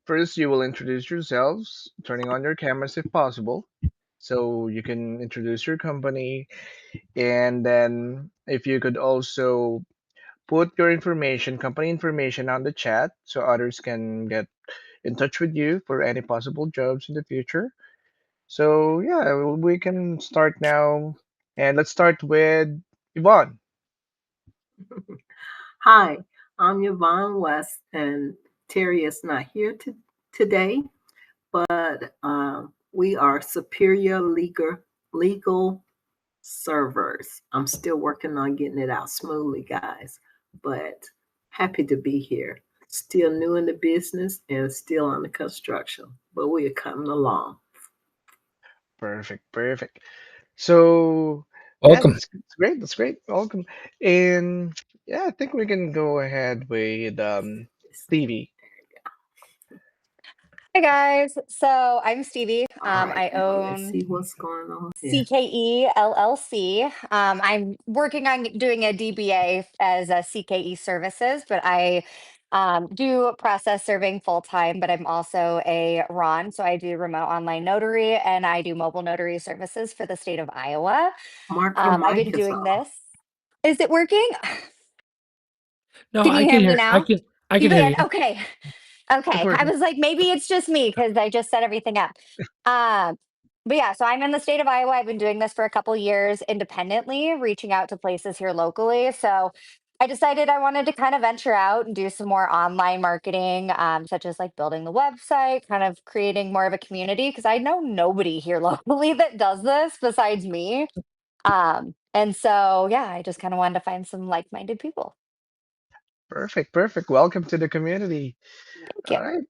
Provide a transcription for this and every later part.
First, you will introduce yourselves, turning on your cameras if possible, so you can introduce your company. And then, if you could also put your information, company information on the chat so others can get in touch with you for any possible jobs in the future. So, yeah, we can start now. And let's start with Yvonne. Hi, I'm Yvonne West, and Terry is not here today, but we are Superior Legal Servers. I'm still working on getting it out smoothly, guys, but happy to be here. Still new in the business and still under construction, but we are coming along. Perfect, perfect. So, yeah, Welcome. that's great. That's great. Welcome. And yeah, I think we can go ahead with Stevie. Hi guys. So I'm Stevie. All right, I now let's own see what's going on here. CKE LLC. I'm working on doing a DBA as a CKE services, but I do process serving full time. But I'm also a RON, so I do remote online notary and I do mobile notary services for the state of Iowa. Mark, your I've been mic is doing off. this. Is it working? No, Can I you can hear me hear. I now? can. I You can hear can? you. Okay. It's Okay. I working. was like, maybe it's just me because I just set everything up. Um, but yeah, so I'm in the state of Iowa. I've been doing this for a couple years independently, reaching out to places here locally. So I decided I wanted to kind of venture out and do some more online marketing, such as like building the website, kind of creating more of a community because I know nobody here locally that does this besides me. And so, yeah, I just kind of wanted to find some like minded people. Perfect, perfect. Welcome to the community. Thank you. All right.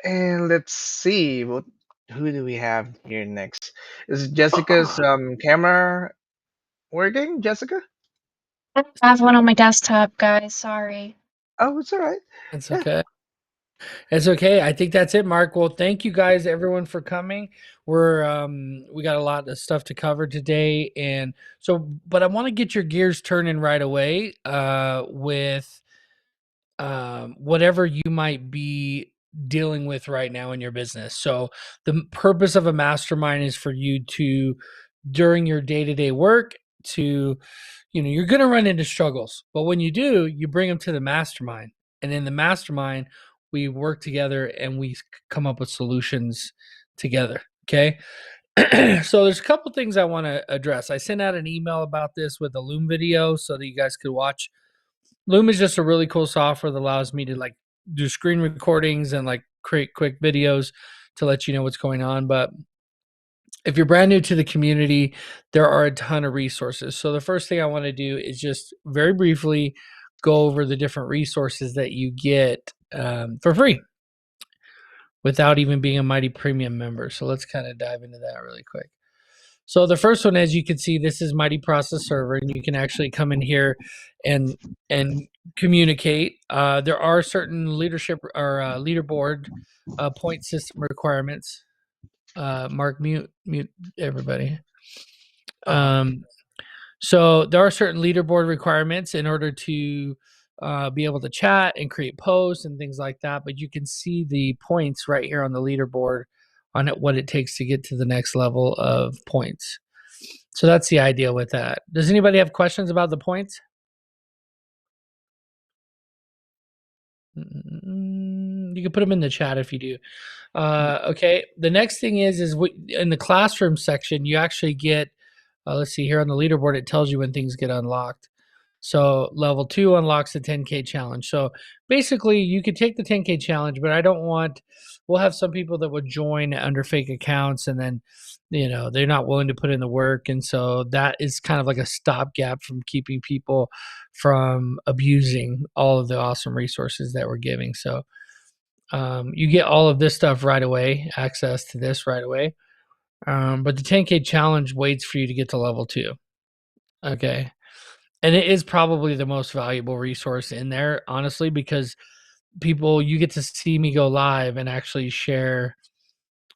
And let's see what who do we have here next? Is Jessica's camera working, Jessica? I don't have one on my desktop, guys. Sorry. Oh, it's all right. It's Yeah, okay. It's okay. I think that's it, Mark. Well, thank you guys, everyone, for coming. We got a lot of stuff to cover today, and so, but I want to get your gears turning right away. With whatever you might be dealing with right now in your business. So the purpose of a mastermind is for you to, during your day-to-day work, to, you're going to run into struggles, but when you do, you bring them to the mastermind, and in the mastermind we work together and we come up with solutions together. Okay. So there's a couple things I want to address. I sent out an email about this with a Loom video so that you guys could watch. Loom is just a really cool software that allows me to like do screen recordings and like create quick videos to let you know what's going on. But if you're brand new to the community, there are a ton of resources. So the first thing I want to do is just very briefly go over the different resources that you get for free without even being a Mighty Premium member. So let's kind of dive into that really quick. So the first one, as you can see, this is Mighty Process Server, and you can actually come in here and communicate. There are certain leadership or leaderboard point system requirements. Mark, mute everybody. So there are certain leaderboard requirements in order to be able to chat and create posts and things like that. But you can see the points right here on the leaderboard on what it takes to get to the next level of points. So that's the idea with that. Does anybody have questions about the points? You can put them in the chat if you do. Okay. The next thing is in the classroom section, you actually get, let's see here on the leaderboard, it tells you when things get unlocked. So level 2 unlocks the 10K challenge. So basically you could take the 10K challenge, but we'll have some people that would join under fake accounts and then, they're not willing to put in the work. And so that is kind of like a stopgap from keeping people from abusing all of the awesome resources that we're giving. So you get all of this stuff right away, access to this right away. But the 10K challenge waits for you to get to level 2. Okay. And it is probably the most valuable resource in there, honestly, because you get to see me go live and actually show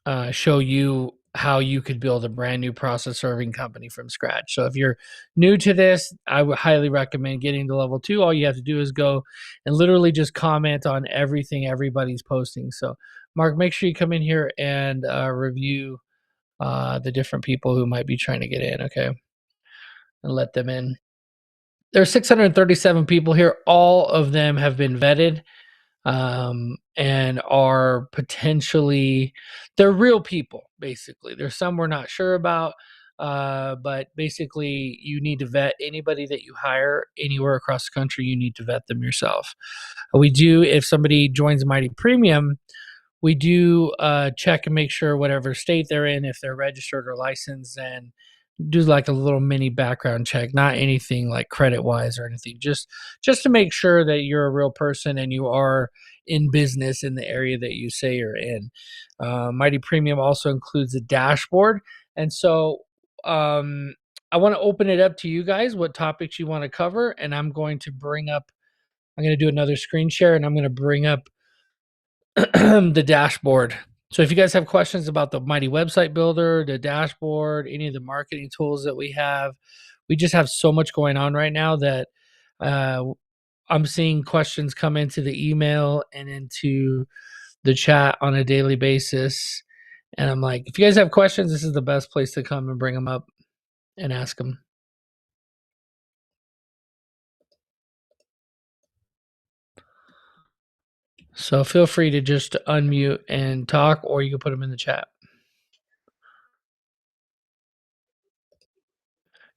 you how you could build a brand new process serving company from scratch. So if you're new to this, I would highly recommend getting to level 2. All you have to do is go and literally just comment on everything everybody's posting. So Mark, make sure you come in here and review the different people who might be trying to get in, okay? And let them in. There's 637 people here. All of them have been vetted and are potentially, they're real people, basically. There's some we're not sure about, but basically you need to vet anybody that you hire anywhere across the country. You need to vet them yourself. We do, if somebody joins Mighty Premium, we do check and make sure whatever state they're in, if they're registered or licensed, and do like a little mini background check, not anything like credit wise or anything, just to make sure that you're a real person and you are in business in the area that you say you're in. Mighty Premium also includes a dashboard, and so I want to open it up to you guys what topics you want to cover, and I'm going to do another screen share, and I'm going to bring up the dashboard. So if you guys have questions about the Mighty Website Builder, the dashboard, any of the marketing tools that we just have so much going on right now that I'm seeing questions come into the email and into the chat on a daily basis. And I'm like, if you guys have questions, this is the best place to come and bring them up and ask them. So feel free to just unmute and talk, or you can put them in the chat.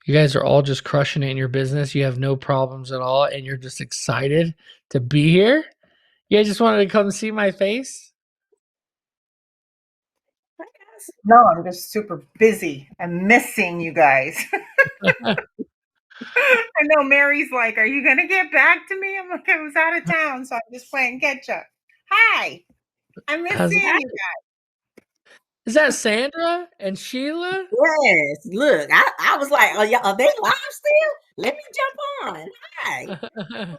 You guys are all just crushing it in your business. You have no problems at all, and you're just excited to be here. You guys just wanted to come see my face? No, I'm just super busy. I'm missing you guys. I know Mary's like, are you going to get back to me? I'm like, I was out of town, so I'm just playing catch up. Hi. I miss seeing you guys. Is that Sandra and Sheila? Yes. Look, I was like, are they live still? Let me jump on. Hi.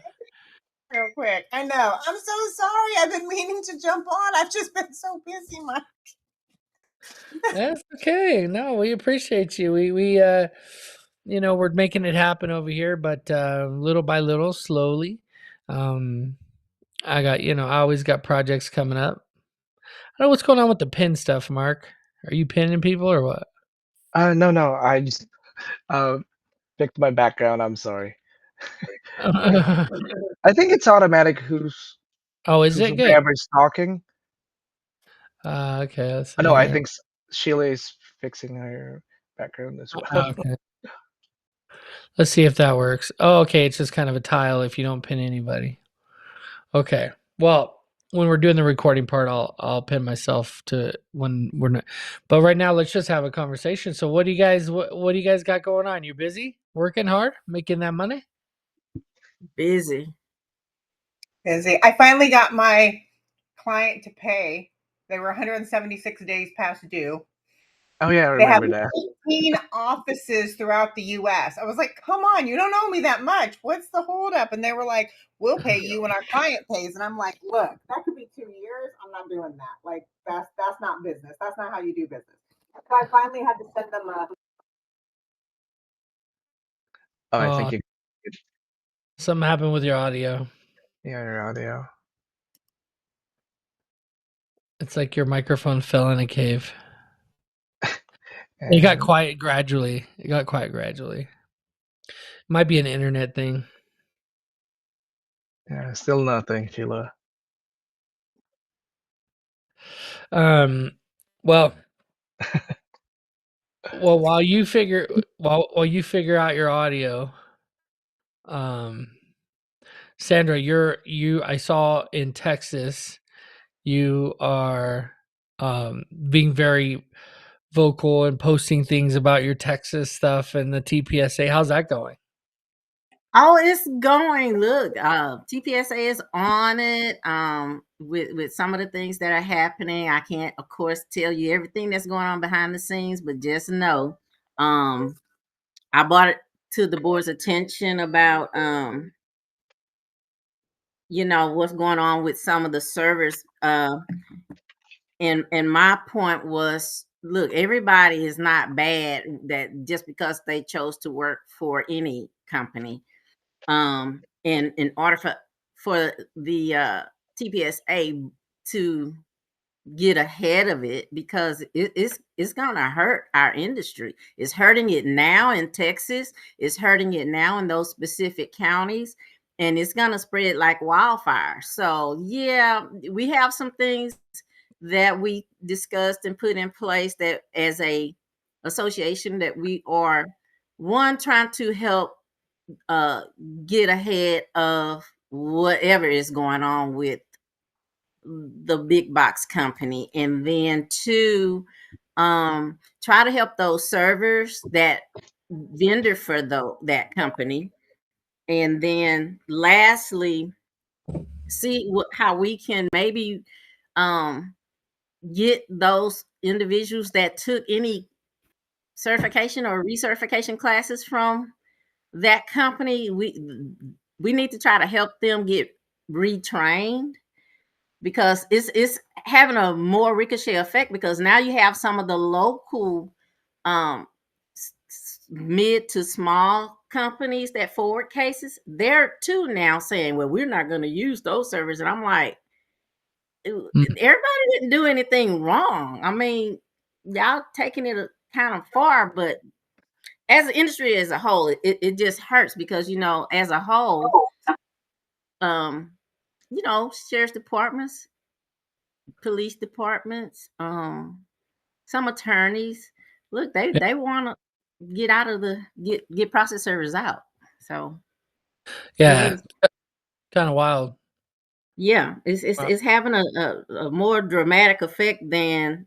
Real quick. I know. I'm so sorry. I've been meaning to jump on. I've just been so busy, Mike. That's okay. No, we appreciate you. We we're making it happen over here, but little by little, slowly. I always got projects coming up. I don't know what's going on with the pin stuff, Mark. Are you pinning people or what? No, I just picked my background. I'm sorry. I think it's automatic who's Oh, is it good? whoever's talking. Okay, let's see No, I here. think Sheila is fixing her background as well. Okay. Let's see if that works. Oh, okay. It's just kind of a tile if you don't pin anybody. Okay. Well, when we're doing the recording part, I'll pin myself to when we're not. But right now, let's just have a conversation. So, what do you guys got going on? You busy, working hard, making that money? Busy. I finally got my client to pay. They were 176 days past due. Oh yeah, I They have remember that. 18 offices throughout the U.S. I was like, come on, you don't owe me that much. What's the holdup? And they were like, we'll pay you when our client pays. And I'm like, look, that could be 2 years. I'm not doing that. Like, that's not business. That's not how you do business. So I finally had to send them a. Oh, I think Something happened with your audio. Yeah, your audio. It's like your microphone fell in a cave. It got quiet gradually. Might be an internet thing. Yeah, still nothing, Sheila. Well, while you figure out your audio, Sandra, I saw in Texas, you are being very vocal and posting things about your Texas stuff and the TPSA. How's that going? Oh, it's going. Look, TPSA is on it. With some of the things that are happening, I can't, of course, tell you everything that's going on behind the scenes, but just know, I brought it to the board's attention about, what's going on with some of the servers. And my point was look, everybody is not bad that just because they chose to work for any company. And in order for the TPSA to get ahead of it, because it's gonna hurt our industry. It's hurting it now in Texas. It's hurting it now in those specific counties, and it's gonna spread like wildfire. So yeah, we have some things that we discussed and put in place that as a association that we are trying to help uh get ahead of whatever is going on with the big box company, and then two, try to help those servers that vendor for that company, and then lastly see how we can maybe um get those individuals that took any certification or recertification classes from that company. We need to try to help them get retrained, because it's having a more ricochet effect, because now you have some of the local um mid to small companies that forward cases, they're too now saying, well, we're not going to use those servers. And I'm like, everybody didn't do anything wrong. I mean, y'all taking it kind of far, but as an industry as a whole, it just hurts, because as a whole, um sheriff's departments, police departments, some attorneys, look, they want to get out of get process servers out. So Yeah, is, kind of wild. yeah, it's having a more dramatic effect than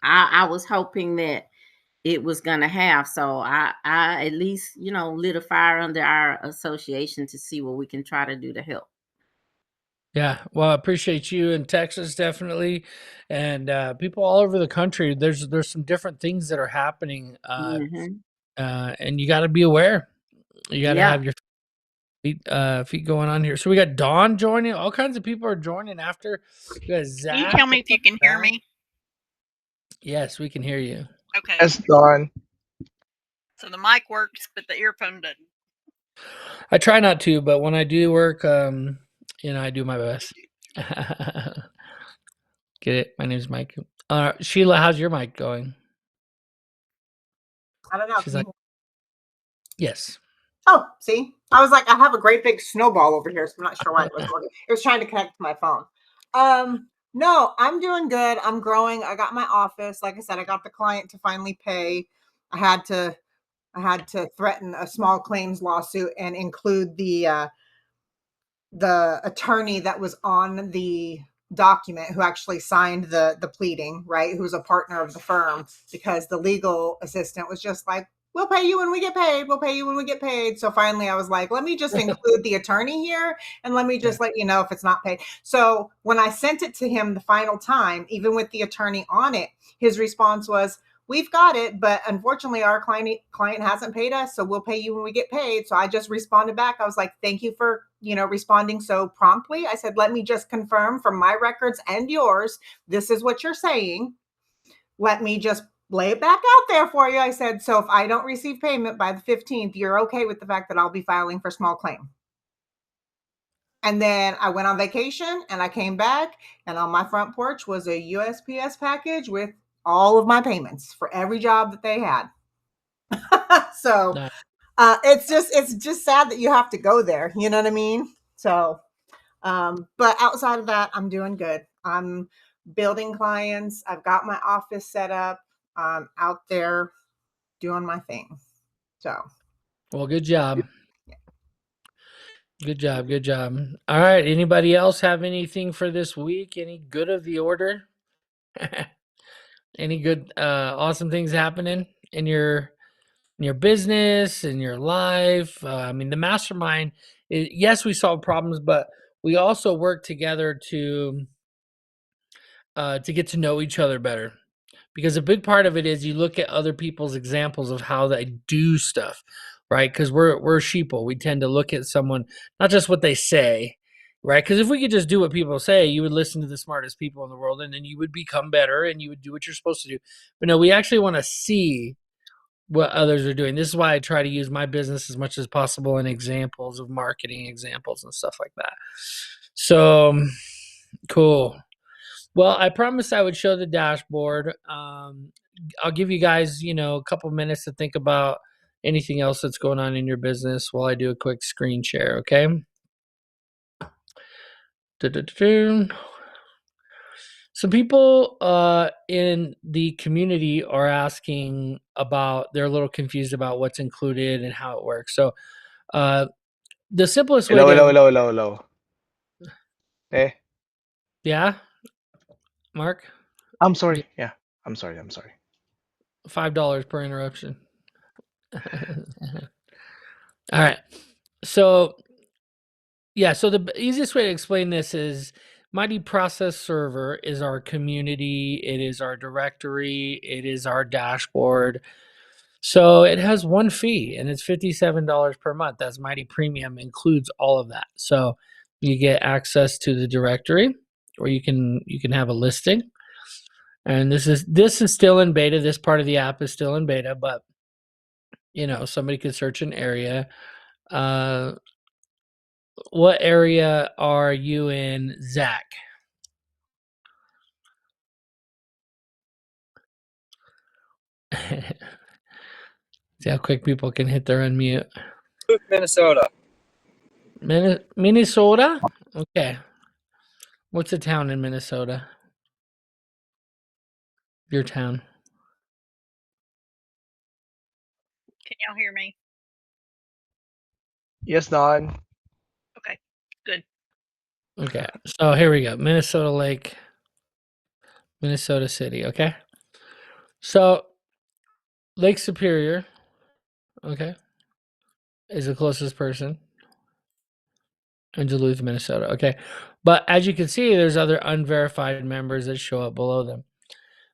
I was hoping that it was gonna have. So I at least lit a fire under our association to see what we can try to do to help. Yeah, well, I appreciate you in Texas, definitely, and people all over the country. There's some different things that are happening, Mm-hmm. and you got to be aware. You got to Yeah. have your feet going on here. So we got Dawn joining. All kinds of people are joining after. We got Zach. Can you tell me if you can hear me? Yes, we can hear you. Okay. Yes, Dawn. So the mic works, but the earphone doesn't. I try not to, but when I do work, I do my best. Get it? My name's Mike. Sheila, how's your mic going? I don't know. She's like, yes. Oh, see, I was like, I have a great big snowball over here, so I'm not sure why it was working. It was trying to connect to my phone. No, I'm doing good. I'm growing. I got my office. Like I said, I got the client to finally pay. I had to threaten a small claims lawsuit and include the attorney that was on the document who actually signed the pleading, right? Who was a partner of the firm, because the legal assistant was just like, we'll pay you when we get paid. We'll pay you when we get paid. So finally I was like, let me just include the attorney here, and let me just let you know if it's not paid. So when I sent it to him the final time, even with the attorney on it, his response was, we've got it, but unfortunately our client hasn't paid us, so we'll pay you when we get paid. So I just responded back. I was like, thank you for, responding so promptly. I said, let me just confirm from my records and yours, this is what you're saying. Let me just lay it back out there for you. I said, so if I don't receive payment by the 15th, you're okay with the fact that I'll be filing for small claim. And then I went on vacation and I came back, and on my front porch was a USPS package with all of my payments for every job that they had. So it's just sad that you have to go there. You know what I mean? So, but outside of that, I'm doing good. I'm building clients. I've got my office set up. I'm out there doing my thing. So, well, good job. Good job. Good job. All right. Anybody else have anything for this week? Any good of the order? Any good, awesome things happening in your business, in your life? I mean, the mastermind, yes, we solve problems, but we also work together to get to know each other better. Because a big part of it is you look at other people's examples of how they do stuff, right? Because we're sheeple. We tend to look at someone, not just what they say, right? Because if we could just do what people say, you would listen to the smartest people in the world, and then you would become better, and you would do what you're supposed to do. But no, we actually want to see what others are doing. This is why I try to use my business as much as possible in examples of marketing examples and stuff like that. So cool. Well, I promised I would show the dashboard. I'll give you guys, a couple minutes to think about anything else that's going on in your business while I do a quick screen share, okay? Some people in the community are asking about, they're a little confused about what's included and how it works. So the simplest way Hello. Eh, yeah, Mark, I'm sorry. Yeah, I'm sorry. $5 per interruption. All right. So yeah, so the easiest way to explain this is Mighty Process Server is our community, it is our directory, it is our dashboard. So it has one fee and it's $57 per month. That's Mighty Premium, includes all of that. So you get access to the directory, or you can have a listing. And this is still in beta. This part of the app is still in beta, but somebody could search an area. What area are you in, Zach? See how quick people can hit their unmute. Minnesota. Minnesota? Okay. What's a town in Minnesota? Your town. Can y'all hear me? Yes, Don. Okay, good. Okay. So here we go. Minnesota Lake, Minnesota City. Okay. So Lake Superior, okay, is the closest person in Duluth, Minnesota. Okay. But as you can see, there's other unverified members that show up below them.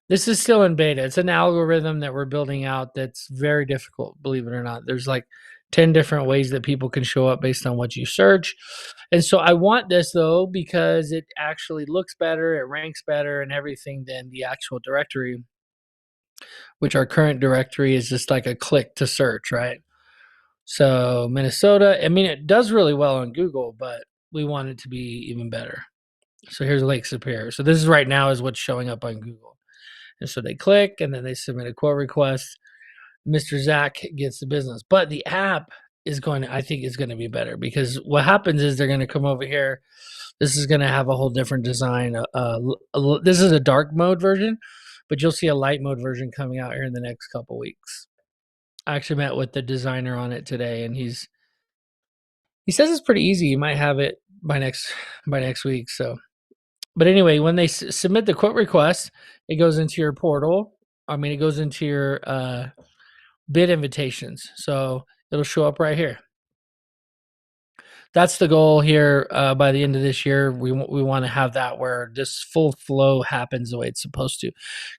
This is still in beta. It's an algorithm that we're building out that's very difficult, believe it or not. There's like 10 different ways that people can show up based on what you search. And so I want this though, because it actually looks better, it ranks better and everything than the actual directory, which our current directory is just like a click to search, right? So Minnesota, I mean, it does really well on Google, but we want it to be even better. So here's Lake Superior. So this is right now is what's showing up on Google. And so they click and then they submit a quote request. Mr. Zach gets the business. But the app I think is going to be better, because what happens is they're going to come over here. This is going to have a whole different design. This is a dark mode version, but you'll see a light mode version coming out here in the next couple weeks. I actually met with the designer on it today, and he says it's pretty easy. You might have it by next week. So, but anyway, when they submit the quote request, it goes into your portal. I mean, it goes into your bid invitations. So it'll show up right here. That's the goal here. By the end of this year, we want to have that where this full flow happens the way it's supposed to.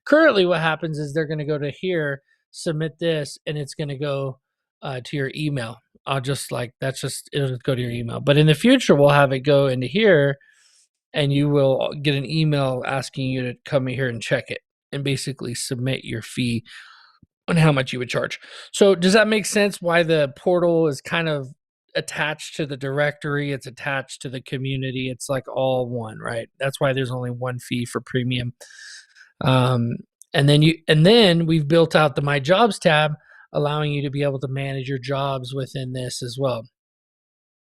Currently, what happens is they're going to go to here, submit this, and it's going to go to your email. It'll go to your email. But in the future, we'll have it go into here, and you will get an email asking you to come here and check it and basically submit your fee on how much you would charge. So does that make sense why the portal is kind of attached to the directory? It's attached to the community. It's like all one, right? That's why there's only one fee for premium. And then we've built out the My Jobs tab, allowing you to be able to manage your jobs within this as well.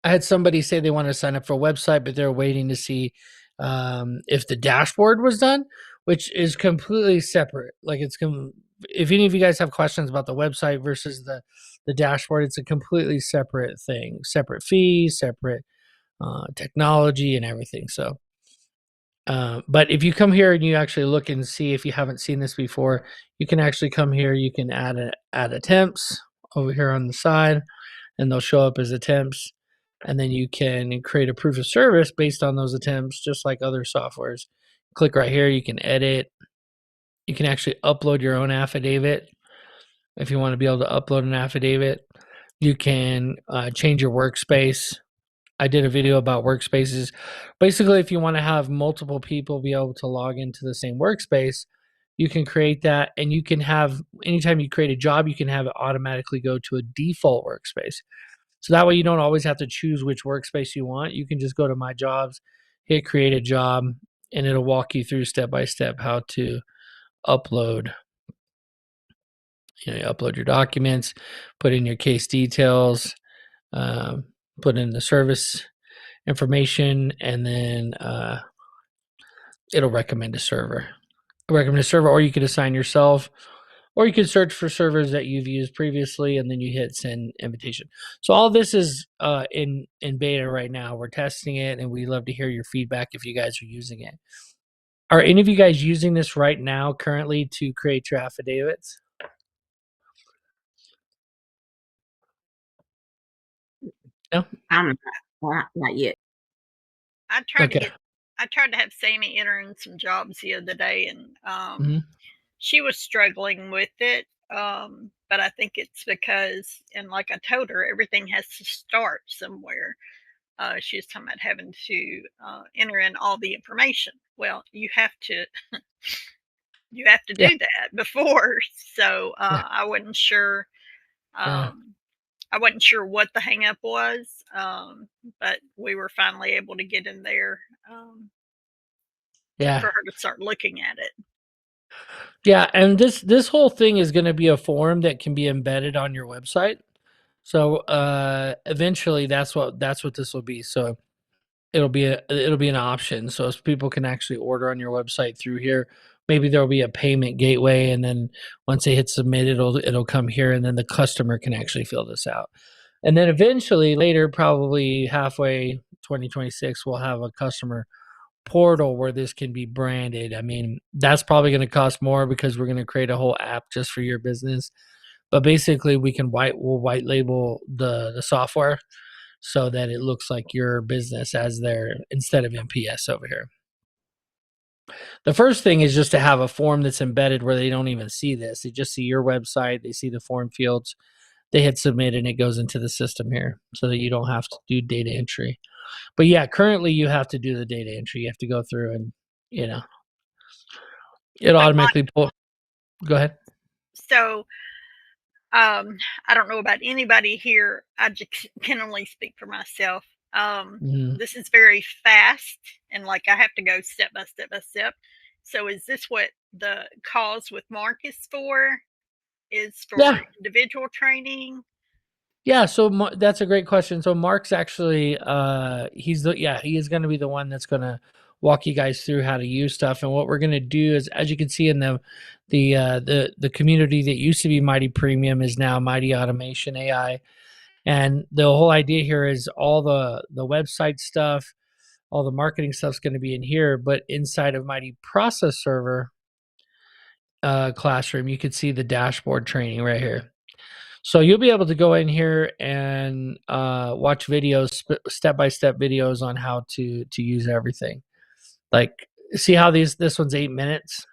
I had somebody say they wanted to sign up for a website, but they're waiting to see if the dashboard was done, which is completely separate. Like if any of you guys have questions about the website versus the dashboard, it's a completely separate thing, separate fees, separate technology and everything. So, but if you come here and you actually look and see, if you haven't seen this before, you can actually come here. You can add attempts over here on the side, and they'll show up as attempts. And then you can create a proof of service based on those attempts, just like other softwares. Click right here. You can edit. You can actually upload your own affidavit. If you want to be able to upload an affidavit, you can change your workspace. I did a video about workspaces. Basically, if you want to have multiple people be able to log into the same workspace, you can create that, and you can have, anytime you create a job, you can have it automatically go to a default workspace. So that way you don't always have to choose which workspace you want. You can just go to My Jobs, hit create a job, and it'll walk you through step by step how to upload. You upload your documents, put in your case details, um, put in the service information, and then it'll recommend a server. Or you could assign yourself, or you could search for servers that you've used previously, and then you hit send invitation. So all this is in beta right now. We're testing it, and we love to hear your feedback if you guys are using it. Are any of you guys using this right now currently to create your affidavits? No? I'm not yet. I tried to Okay. get. I tried to have Sammy enter in some jobs the other day, and Mhm. she was struggling with it. But I think it's because, and like I told her, everything has to start somewhere. She was talking about having to enter in all the information. Well, you have to Yeah. do that before. So Yeah. I wasn't sure. Yeah. I wasn't sure what the hang up was, but we were finally able to get in there Yeah. for her to start looking at it. Yeah, and this whole thing is going to be a form that can be embedded on your website. So eventually that's what this will be. So it'll be an option. So people can actually order on your website through here. Maybe there'll be a payment gateway, and then once they hit submit, it'll come here, and then the customer can actually fill this out. And then eventually later, probably halfway 2026, we'll have a customer portal where this can be branded. I mean, that's probably going to cost more because we're going to create a whole app just for your business. But basically, we'll white label the software so that it looks like your business as there instead of MPS over here. The first thing is just to have a form that's embedded where they don't even see this. They just see your website, they see the form fields, they hit submit, and it goes into the system here so that you don't have to do data entry. But yeah, currently you have to do the data entry. You have to go through and, it So, automatically pull. Go ahead. So I don't know about anybody here. I just can only speak for myself. Mhm. This is very fast, and like I have to go step by step by step. So is this what the calls with Mark is for? Is for Yeah. individual training? Yeah, so that's a great question. So Mark's actually he is going to be the one that's going to walk you guys through how to use stuff. And what we're going to do is, as you can see in the community that used to be Mighty Premium is now Mighty Automation AI. And the whole idea here is all the website stuff, all the marketing stuff's going to be in here, but inside of Mighty Process Server classroom, you can see the dashboard training right here. So you'll be able to go in here and watch videos, step-by-step videos on how to use everything. Like, see how this one's 8 minutes?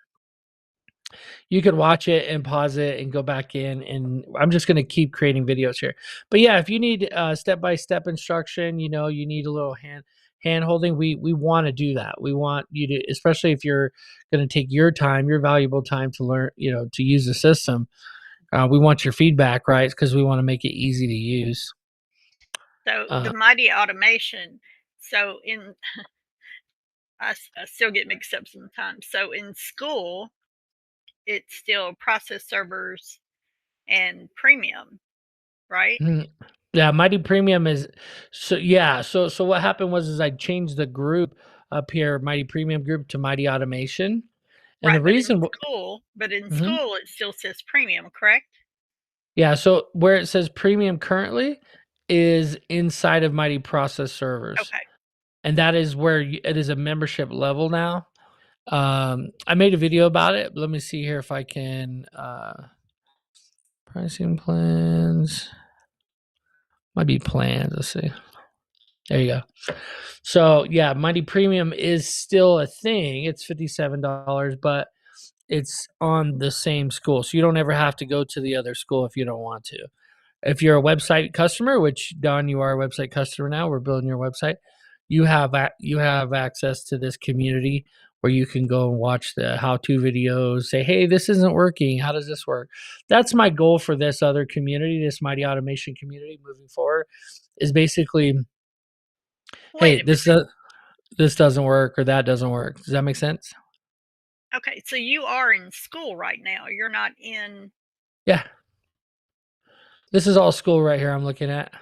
You could watch it and pause it and go back in, and I'm just going to keep creating videos here. But yeah, if you need step-by-step instruction, you need a little hand holding, we want to do that. We want you to, especially if you're going to take your time, your valuable time to learn, to use the system. We want your feedback, right? Because we want to make it easy to use. So the Mighty Automation. So I still get mixed up sometimes. So in school, it's still process servers and premium, right? Yeah, Mighty Premium is so yeah. So what happened was I changed the group up here, Mighty Premium group to Mighty Automation, and the Right, reason. but in Mhm. school it still says premium, correct? Yeah, so where it says Premium currently is inside of Mighty Process Servers, Okay. and that is where it is a membership level now. I made a video about it. Let me see here if I can. Pricing plans might be plans. Let's see. There you go. So yeah, Mighty Premium is still a thing. It's $57, but it's on the same school. So you don't ever have to go to the other school if you don't want to. If you're a website customer, which Don, you are a website customer now, we're building your website. You have access to this community where you can go and watch the how-to videos. Say, hey, this isn't working. How does this work? That's my goal for this other community, this Mighty Automation community, moving forward. Is basically, hey, Wait a minute. this doesn't work or that doesn't work. Does that make sense? Okay, so you are in school right now. You're not in. Yeah. This is all school right here I'm looking at.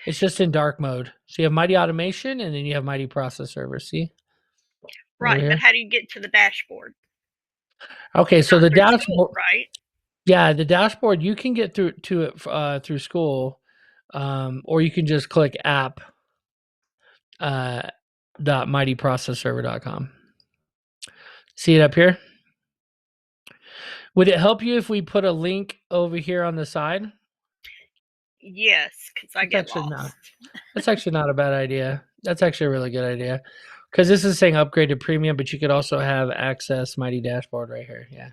It's just in dark mode. So you have Mighty Automation and then you have Mighty Process Server. See? Right, but how do you get to the dashboard? Okay, so the Through dashboard, school, right? yeah, the dashboard you can get through to it through school, or you can just click app .mightyprocessserver.com. See it up here? Would it help you if we put a link over here on the side? Yes, because I get lost. That's actually not a bad idea. That's actually a really good idea. Because this is saying upgrade to premium, but you could also have access Mighty Dashboard right here. Yeah.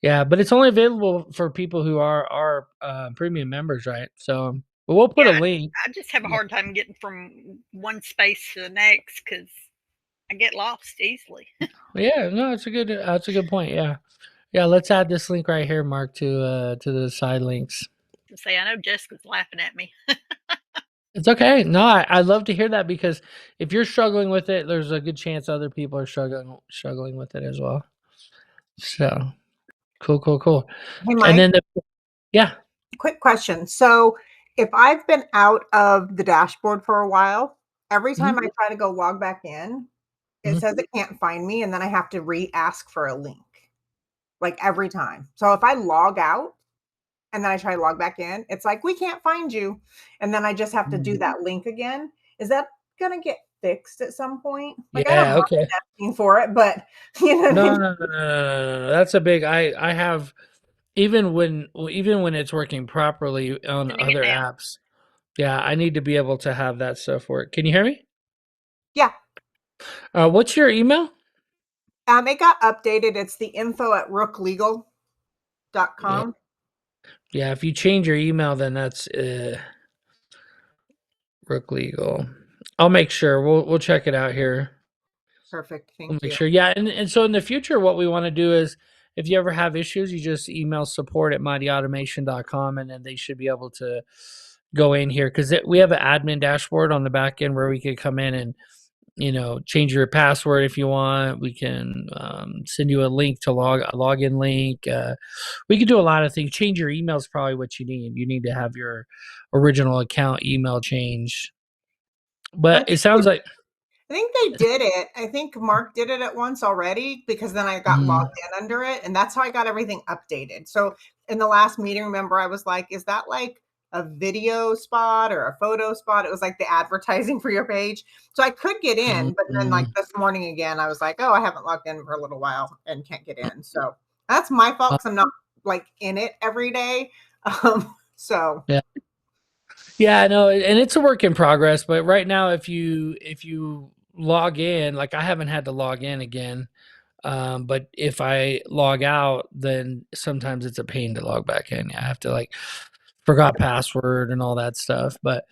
Yeah, but it's only available for people who are premium members, right? So but we'll put a link. I just have a hard time getting from one space to the next because I get lost easily. Yeah, no, that's a good point. Yeah. Yeah, let's add this link right here, Mark, to the side links. To say, I know Jessica's laughing at me. It's okay. No, I love to hear that because if you're struggling with it, there's a good chance other people are struggling with it as well. So cool. Hey, Mike. And then yeah. Quick question. So if I've been out of the dashboard for a while, every time I try to go log back in, it says it can't find me, and then I have to re-ask for a link. Like every time. So if I log out and then I try to log back in, it's like, we can't find you. And then I just have to do that link again. Is that gonna get fixed at some point? Like, I don't Yeah, mind okay. asking for it, but you know what I mean? No. That's a big I have even when it's working properly on Sending it other now. apps. Yeah, I need to be able to have that stuff work. Can you hear me? Yeah. What's your email? It got updated. It's the info@rooklegal.com. Yeah, if you change your email, then that's Rook Legal. I'll make sure. We'll check it out here. Perfect. Thank We'll make you. sure. Yeah, and so in the future, what we want to do is if you ever have issues, you just email support@mightyautomation.com and then they should be able to go in here because we have an admin dashboard on the back end where we could come in and change your password if you want. We can send you a link to a login link. We can do a lot of things. Change your email is probably what you need. You need to have your original account email change. But it sounds like I think they did it. I think Mark did it at once already because then I got logged in under it, and that's how I got everything updated. So in the last meeting, remember, I was like, is that like a video spot or a photo spot? It was like the advertising for your page. So I could get in, but then like this morning again, I was like, oh, I haven't logged in for a little while and can't get in. So that's my fault because I'm not like in it every day. So yeah. Yeah, no, and it's a work in progress, but right now if you log in, like I haven't had to log in again. But if I log out, then sometimes it's a pain to log back in. I have to like forgot password and all that stuff. But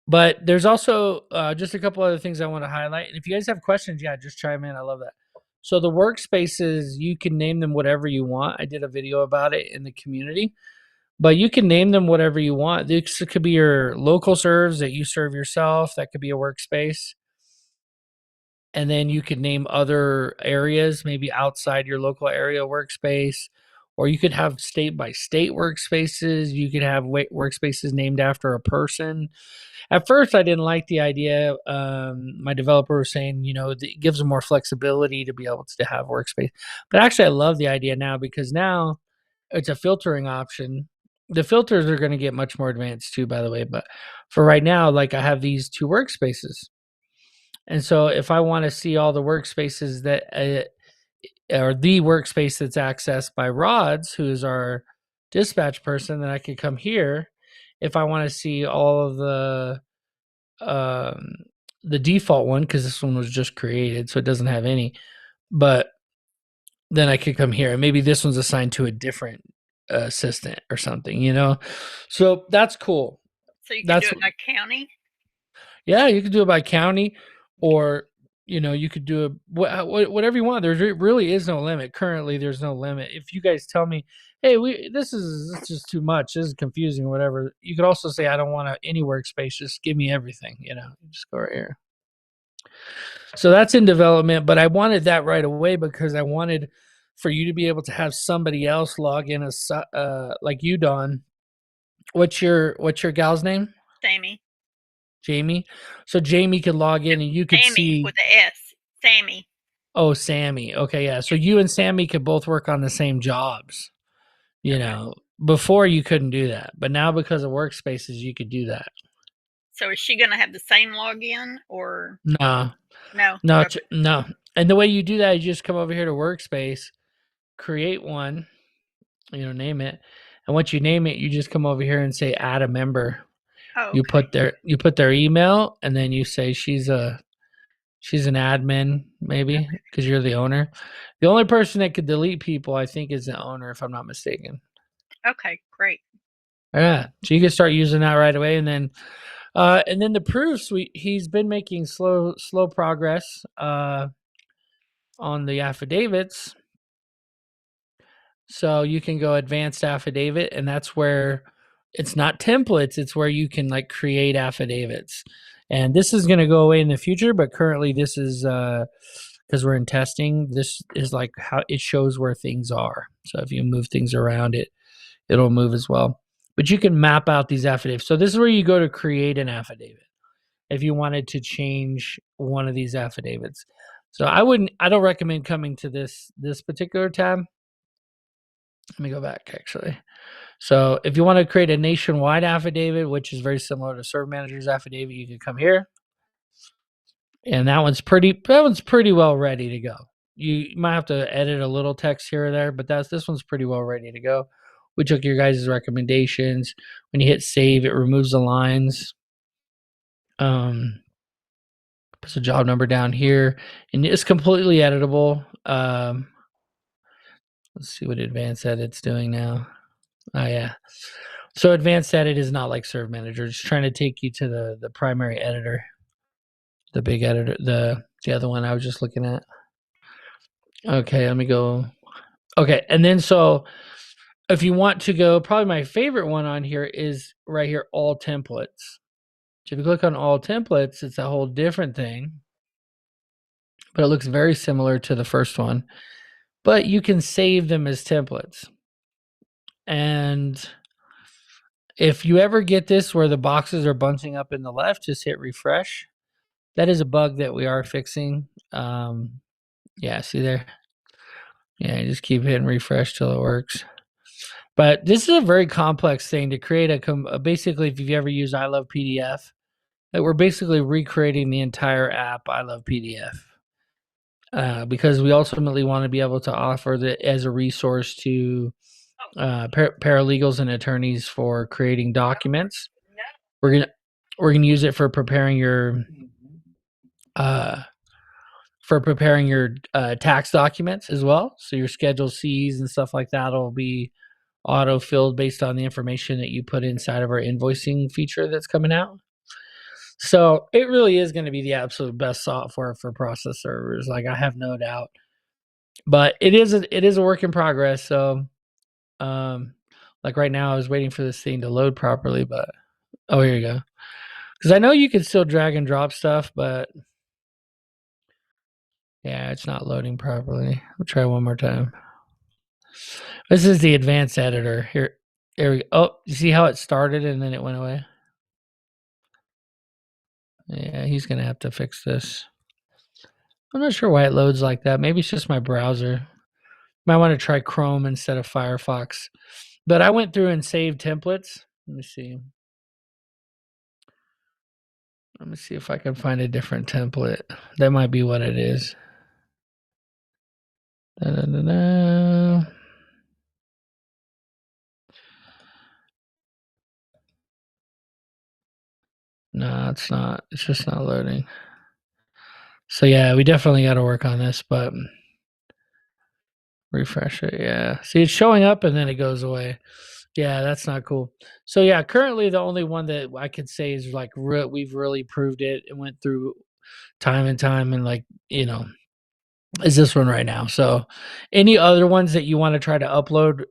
there's also just a couple other things I want to highlight. And if you guys have questions, yeah, just chime in. I love that. So the workspaces, you can name them whatever you want. I did a video about it in the community. But you can name them whatever you want. This could be your local serves that you serve yourself. That could be a workspace. And then you could name other areas, maybe outside your local area workspace. Or you could have state by state workspaces. You could have workspaces named after a person. At first, I didn't like the idea. My developer was saying, it gives them more flexibility to be able to have workspace. But actually, I love the idea now because now it's a filtering option. The filters are going to get much more advanced too, by the way. But for right now, like I have these two workspaces. And so if I want to see all the workspaces that or the workspace that's accessed by Rods, who is our dispatch person, then I could come here. If I want to see all of the default one, because this one was just created, so it doesn't have any, but then I could come here and maybe this one's assigned to a different assistant or something, you know? So that's cool. So you can That's do it by county? Yeah, you could do it by county, or you know, you could do it whatever you want. There really is no limit. Currently, there's no limit. If you guys tell me, hey, this is just too much. This is confusing. Whatever. You could also say, I don't want any workspace. Just give me everything. You know, just go right here. So that's in development, but I wanted that right away because I wanted for you to be able to have somebody else log in as like you, Dawn. What's your gal's name? Sammy. Jamie. So Jamie could log in and you could Sammy see. with the S. Sammy. Oh, Sammy. Okay, yeah. So you and Sammy could both work on the same jobs. You know, before you couldn't do that, but now because of workspaces, you could do that. So is she going to have the same login or No, no? no, Okay. no. And the way you do that, you just come over here to workspace, create one, you know, name it, and once you name it, you just come over here and say add a member. Oh, You put their email, and then you say she's an admin, maybe, because you're the owner. The only person that could delete people, I think, is the owner, if I'm not mistaken. Okay, great. Yeah, so you can start using that right away, and then the proofs. He's been making slow progress on the affidavits. So you can go advanced affidavit, and that's where it's not templates. It's where you can like create affidavits. And this is going to go away in the future, but currently this is because we're in testing. This is like how it shows where things are. So if you move things around, it'll move as well. But you can map out these affidavits. So this is where you go to create an affidavit if you wanted to change one of these affidavits. So I don't recommend coming to this particular tab. Let me go back actually. So if you want to create a nationwide affidavit, which is very similar to serve manager's affidavit, you can come here. And that one's pretty well ready to go. You might have to edit a little text here or there, but this one's pretty well ready to go. We took your guys' recommendations. When you hit save, it removes the lines. Puts a job number down here, and it's completely editable. Let's see what advanced edit's doing now. Oh yeah. So advanced edit is not like serve manager. It's trying to take you to the primary editor, the big editor, the other one I was just looking at. Okay, let me go. Okay, and then so if you want to go, probably my favorite one on here is right here, all templates. So if you click on all templates, it's a whole different thing, but it looks very similar to the first one. But you can save them as templates. And if you ever get this where the boxes are bunching up in the left, just hit refresh. That is a bug that we are fixing. Yeah, see there? Yeah, just keep hitting refresh till it works. But this is a very complex thing to create basically, if you've ever used I Love PDF, that we're basically recreating the entire app I Love PDF. Because we ultimately want to be able to offer it as a resource to paralegals and attorneys for creating documents. We're gonna use it for preparing your tax documents as well. So your Schedule C's and stuff like that will be auto filled based on the information that you put inside of our invoicing feature that's coming out. So it really is going to be the absolute best software for process servers. Like I have no doubt, but it is a work in progress. So, like right now I was waiting for this thing to load properly, but oh, here you go. Cause I know you can still drag and drop stuff, but yeah, it's not loading properly. We'll try one more time. This is the advanced editor here. There we go. Oh, you see how it started and then it went away? Yeah, he's going to have to fix this. I'm not sure why it loads like that. Maybe it's just my browser. Might want to try Chrome instead of Firefox. But I went through and saved templates. Let me see. Let me see if I can find a different template. That might be what it is. Da-da-da-da. No, it's not. It's just not loading. So yeah, we definitely got to work on this, but Refresh it. Yeah. See, it's showing up and then it goes away. Yeah, that's not cool. So yeah, currently the only one that I could say is like we've really proved it and went through time and time and like, is this one right now. So any other ones that you want to try to upload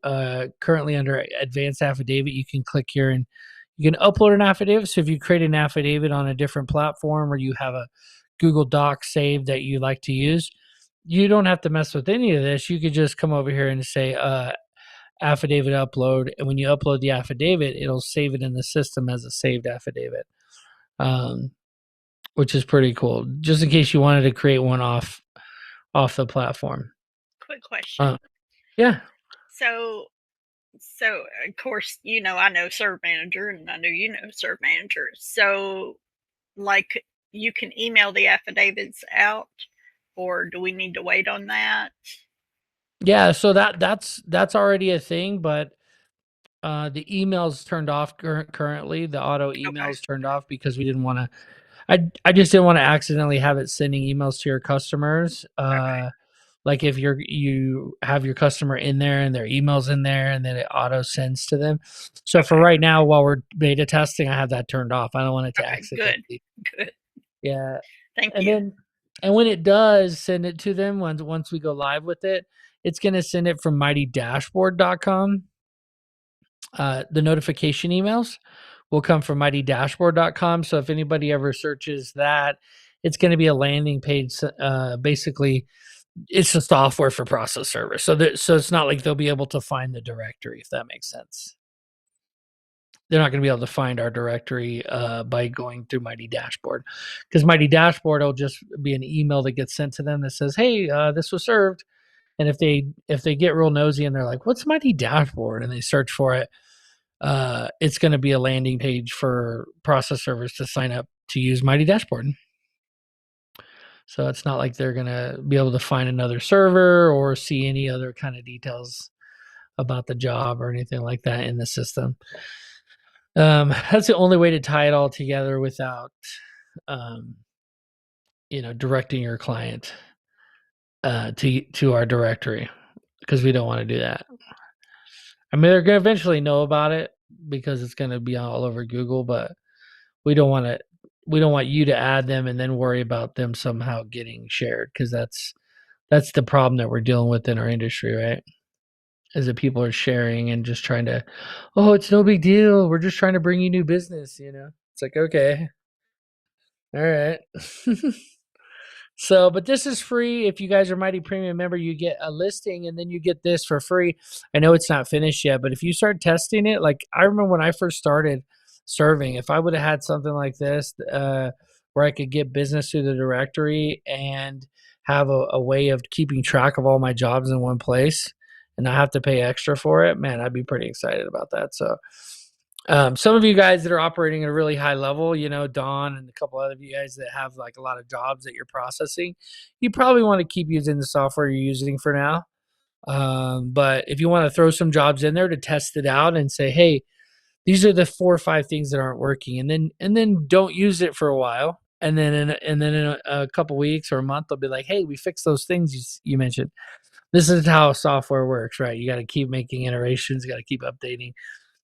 currently under advanced affidavit, you can click here and you can upload an affidavit. So if you create an affidavit on a different platform or you have a Google Doc saved that you like to use, you don't have to mess with any of this. You could just come over here and say affidavit upload. And when you upload the affidavit, it'll save it in the system as a saved affidavit, which is pretty cool. Just in case you wanted to create one off the platform. Quick question. Yeah. So of course, I know Serve Manager and I know Serve Manager. So like you can email the affidavits out, or do we need to wait on that? Yeah, so that's already a thing, but the emails turned off currently. The auto emails turned off because we didn't want to. I just didn't want to accidentally have it sending emails to your customers. Like if you have your customer in there and their emails in there, and then it auto sends to them. So for right now, while we're beta testing, I have that turned off. I don't want it to accidentally. Good. Yeah. Thank And you. then, and when it does send it to them, once we go live with it, it's going to send it from mightydashboard.com. The notification emails will come from mightydashboard.com. So if anybody ever searches that, it's going to be a landing page. Basically, it's a software for process servers. So it's not like they'll be able to find the directory, if that makes sense. They're not going to be able to find our directory by going through Mighty Dashboard, because Mighty Dashboard will just be an email that gets sent to them that says, "Hey, this was served." And if they get real nosy and they're like, "What's Mighty Dashboard?" and they search for it, it's going to be a landing page for process servers to sign up to use Mighty Dashboard. So it's not like they're going to be able to find another server or see any other kind of details about the job or anything like that in the system. That's the only way to tie it all together without, directing your client to our directory, because we don't want to do that. I mean, they're going to eventually know about it because it's going to be all over Google, but we don't want you to add them and then worry about them somehow getting shared, because that's the problem that we're dealing with in our industry, right? Is that people are sharing and just trying to, oh, it's no big deal. We're just trying to bring you new business, It's like, okay. All right. So, but this is free. If you guys are Mighty Premium member, you get a listing and then you get this for free. I know it's not finished yet, but if you start testing it, like I remember when I first started serving, if I would have had something like this, where I could get business through the directory and have a way of keeping track of all my jobs in one place and not have to pay extra for it, man, I'd be pretty excited about that. So, some of you guys that are operating at a really high level, Don and a couple other of you guys that have like a lot of jobs that you're processing, you probably want to keep using the software you're using for now. But if you want to throw some jobs in there to test it out and say, hey, these are the 4 or 5 things that aren't working, and then don't use it for a while. And then in a couple weeks or a month, they'll be like, hey, we fixed those things you mentioned. This is how software works, right? You got to keep making iterations. You got to keep updating.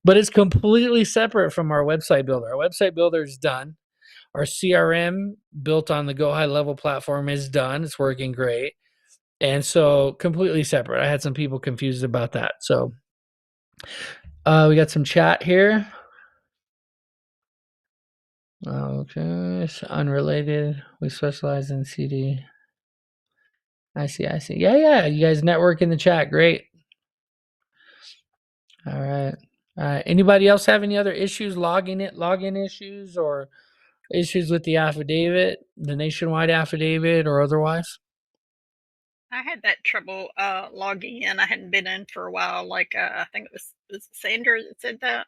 But it's completely separate from our website builder. Our website builder is done. Our CRM built on the Go High Level platform is done. It's working great. And so completely separate. I had some people confused about that. So we got some chat here. Okay, it's unrelated. We specialize in CD. I see. Yeah. You guys network in the chat. Great. All right. Anybody else have any other issues, login issues, or issues with the affidavit, the nationwide affidavit, or otherwise? I had that trouble logging in. I hadn't been in for a while. Like I think it was Sandra that said that,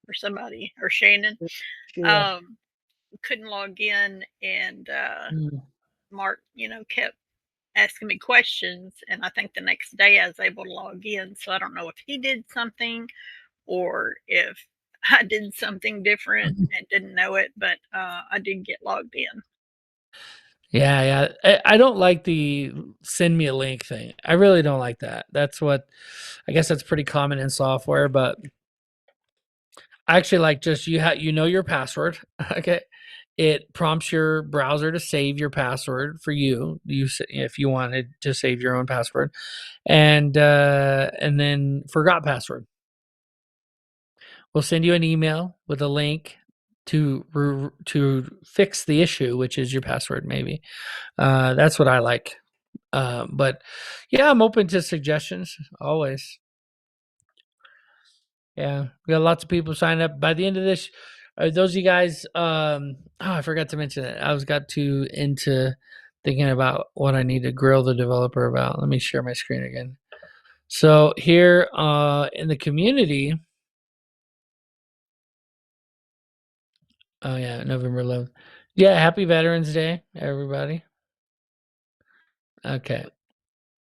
or somebody, or Shannon. Sure. Couldn't log in, and Mm. Mark, kept asking me questions, and I think the next day I was able to log in. So I don't know if he did something or if I did something different and didn't know it, but I did get logged in. Yeah. I don't like the send me a link thing. I really don't like that. That's what I guess that's pretty common in software, but I actually like just you know your password. Okay. It prompts your browser to save your password for you. If you wanted to save your own password, and then forgot password. We'll send you an email with a link to fix the issue, which is your password. Maybe that's what I like. But yeah, I'm open to suggestions always. Yeah, we got lots of people signed up. By the end of this, those of you guys, I forgot to mention it. I was got too into thinking about what I need to grill the developer about. Let me share my screen again. So here in the community, oh yeah, November 11th. Yeah, happy Veterans Day, everybody. Okay.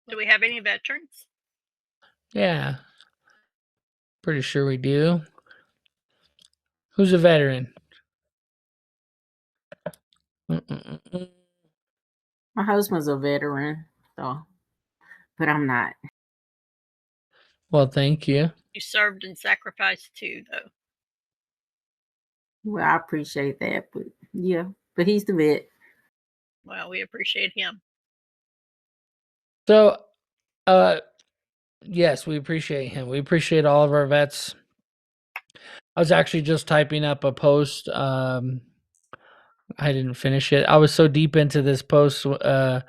Do we have any veterans? Yeah, pretty sure we do. Who's a veteran? Mm-mm-mm-mm. My husband's a veteran, so, but I'm not. Well, thank you. You served and sacrificed too, though. Well, I appreciate that, but yeah, but he's the vet. Well, we appreciate him. So, yes, we appreciate him. We appreciate all of our vets. I was actually just typing up a post. I didn't finish it. I was so deep into this post. My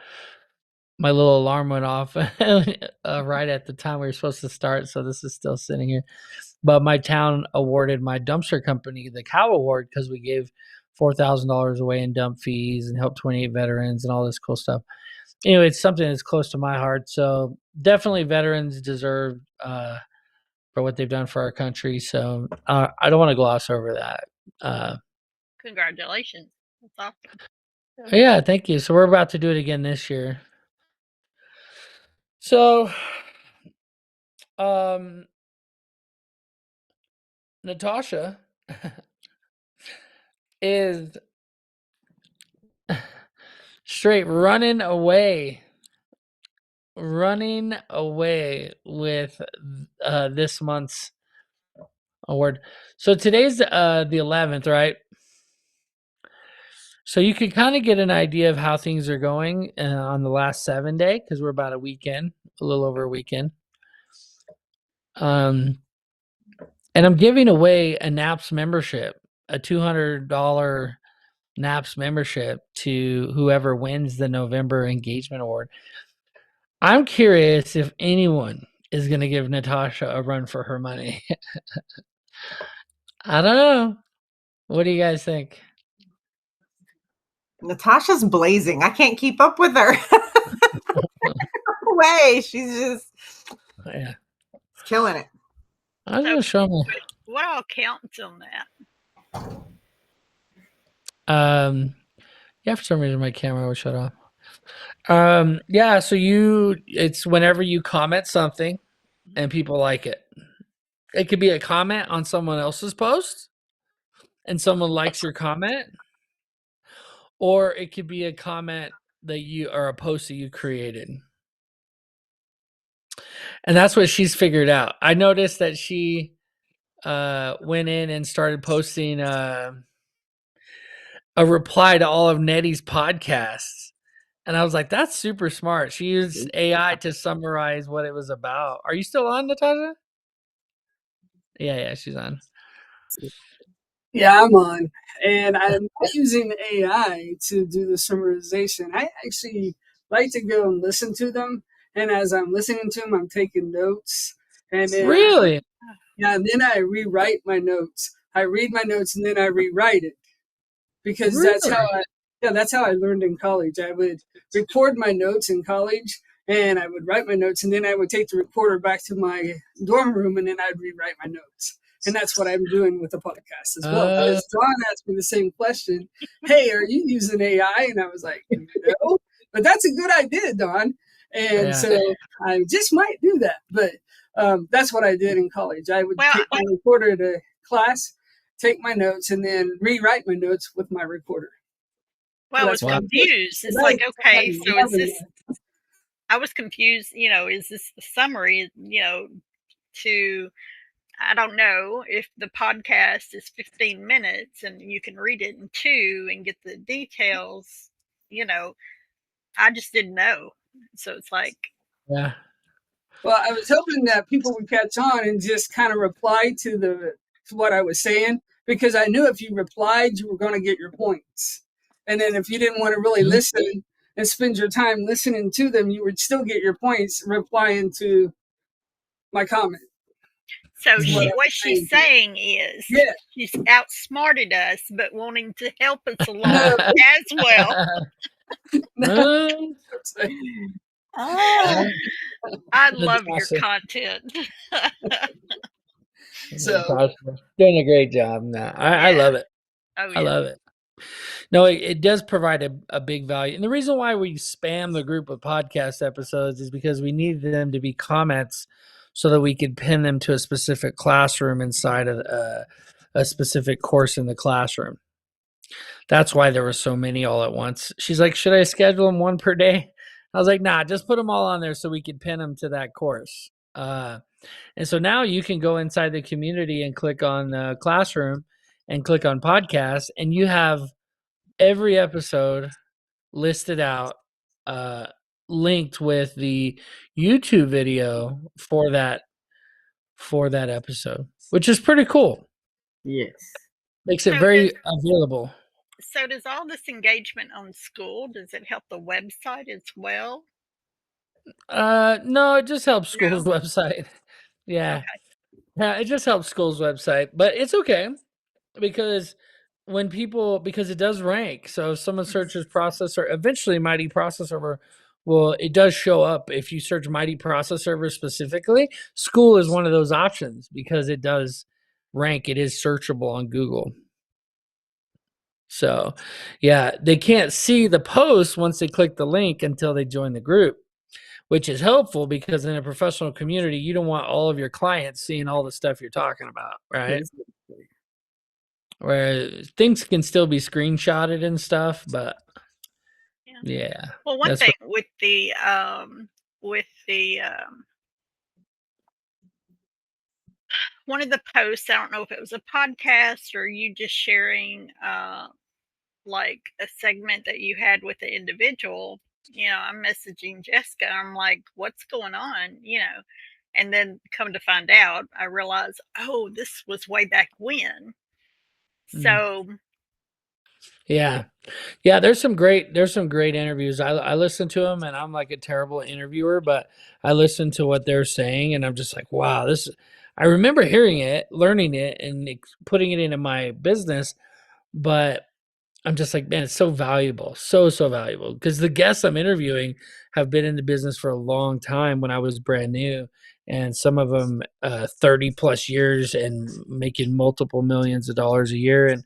little alarm went off right at the time we were supposed to start. So this is still sitting here. But my town awarded my dumpster company the Cow Award because we gave $4,000 away in dump fees and helped 28 veterans and all this cool stuff. Anyway, it's something that's close to my heart. So definitely veterans deserve for what they've done for our country. So I don't want to gloss over that. Congratulations. That's awesome. Yeah, thank you. So we're about to do it again this year. So, Natasha is straight running away with this month's award. So today's the 11th, right? So you can kind of get an idea of how things are going on the last 7 day because we're about a little over a weekend. And I'm giving away a NAPS membership, a $200 NAPS membership to whoever wins the November Engagement Award. I'm curious if anyone is going to give Natasha a run for her money. I don't know. What do you guys think? Natasha's blazing. I can't keep up with her. Way. She's just Yeah. killing it. I'm going to show me. What all counts on that? Yeah, for some reason my camera was shut off. Yeah, so it's whenever you comment something and people like it. It could be a comment on someone else's post and someone likes your comment, or it could be a comment or a post that you created. And that's what she's figured out. I noticed that she went in and started posting a reply to all of Nettie's podcasts. And I was like, that's super smart. She used AI to summarize what it was about. Are you still on, Natasha? Yeah, she's on. Yeah, I'm on. And I'm not using AI to do the summarization. I actually like to go and listen to them. And as I'm listening to them, I'm taking notes. And then, Really? yeah, and then I rewrite my notes. I read my notes and then I rewrite it because Really? that's how I learned in college. I would record my notes in college and I would write my notes and then I would take the recorder back to my dorm room and then I'd rewrite my notes. And that's what I'm doing with the podcast as well. Because Don asked me the same question. Hey, are you using AI? And I was like, no, but that's a good idea, Don. And so I just might do that. But that's what I did in college. I would take my recorder to class, take my notes, and then rewrite my notes with my recorder. Well, I was Wow. confused. It's like, okay, so is this? I was confused. Is this the summary? To I don't know if the podcast is 15 minutes and you can read it in 2 and get the details. I just didn't know. So it's like, Yeah. Well, I was hoping that people would catch on and just kind of reply to what I was saying, because I knew if you replied, you were going to get your points. And then if you didn't want to really Mhm. listen and spend your time listening to them, you would still get your points replying to my comment. so Is what I what was she's saying. saying is Yeah. she's outsmarted us, but wanting to help us along No. as well. No. Ah, I That's love your awesome. content. So That's awesome. Doing a great job. No, I Yeah. love it. Oh I yeah. love it. No, it does provide a big value. And the reason why we spam the group with podcast episodes is because we need them to be comments so that we could pin them to a specific classroom inside of a specific course in the classroom. That's why there were so many all at once. She's like, should I schedule them one per day? I was like, nah, just put them all on there so we could pin them to that course. And so now you can go inside the community and click on classroom and click on podcast, and you have every episode listed out, uh, linked with the YouTube video for that episode, which is pretty cool. Yes. Makes it So very available. does all this engagement on school, does it help the website as well? No, it just helps No? school's website. Yeah. Okay. Yeah, it just helps school's website, but it's okay because because it does rank. So if someone searches processor, eventually Mighty Process Server, well, it does show up. If you search Mighty Process Server specifically, school is one of those options because it does rank. It is searchable on Google. So, yeah, they can't see the post once they click the link until they join the group, which is helpful because in a professional community, you don't want all of your clients seeing all the stuff you're talking about, right? Where things can still be screenshotted and stuff, but yeah. Well, one That's thing with the one of the posts, I don't know if it was a podcast or you just sharing like a segment that you had with the individual. I'm messaging Jessica. I'm like, what's going on? And then come to find out, I realized, oh, this was way back when. So yeah. Yeah, there's some great interviews. I listen to them and I'm like a terrible interviewer, but I listen to what they're saying and I'm just like, wow, I remember hearing it, learning it and putting it into my business, but I'm just like, man, it's so valuable. So valuable because the guests I'm interviewing have been in the business for a long time when I was brand new and some of them 30 plus years and making multiple millions of dollars a year and